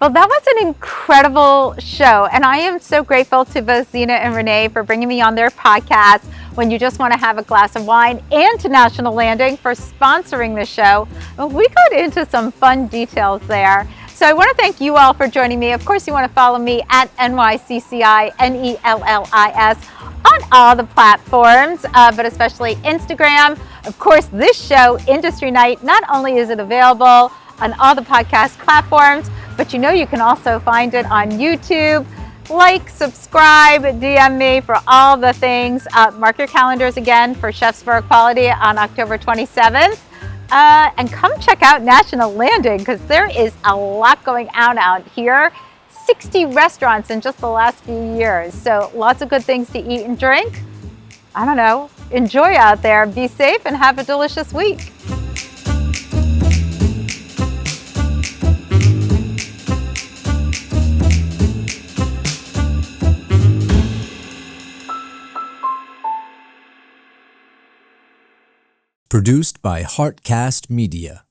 Well, that was an incredible show, and I am so grateful to both Zena and Renee for bringing me on their podcast, When You Just Want to Have a Glass of Wine, and to National Landing for sponsoring the show. We got into some fun details there. So I want to thank you all for joining me. Of course, you want to follow me at NYCCINELLIS on all the platforms, but especially Instagram. Of course, this show, Industry Night, not only is it available on all the podcast platforms, but you can also find it on YouTube. Like, subscribe, DM me for all the things. Mark your calendars again for Chefs for Equality on October 27th. And come check out National Landing, because there is a lot going on out here. 60 restaurants in just the last few years. So lots of good things to eat and drink. I don't know. Enjoy out there. Be safe and have a delicious week. Produced by Heartcast Media.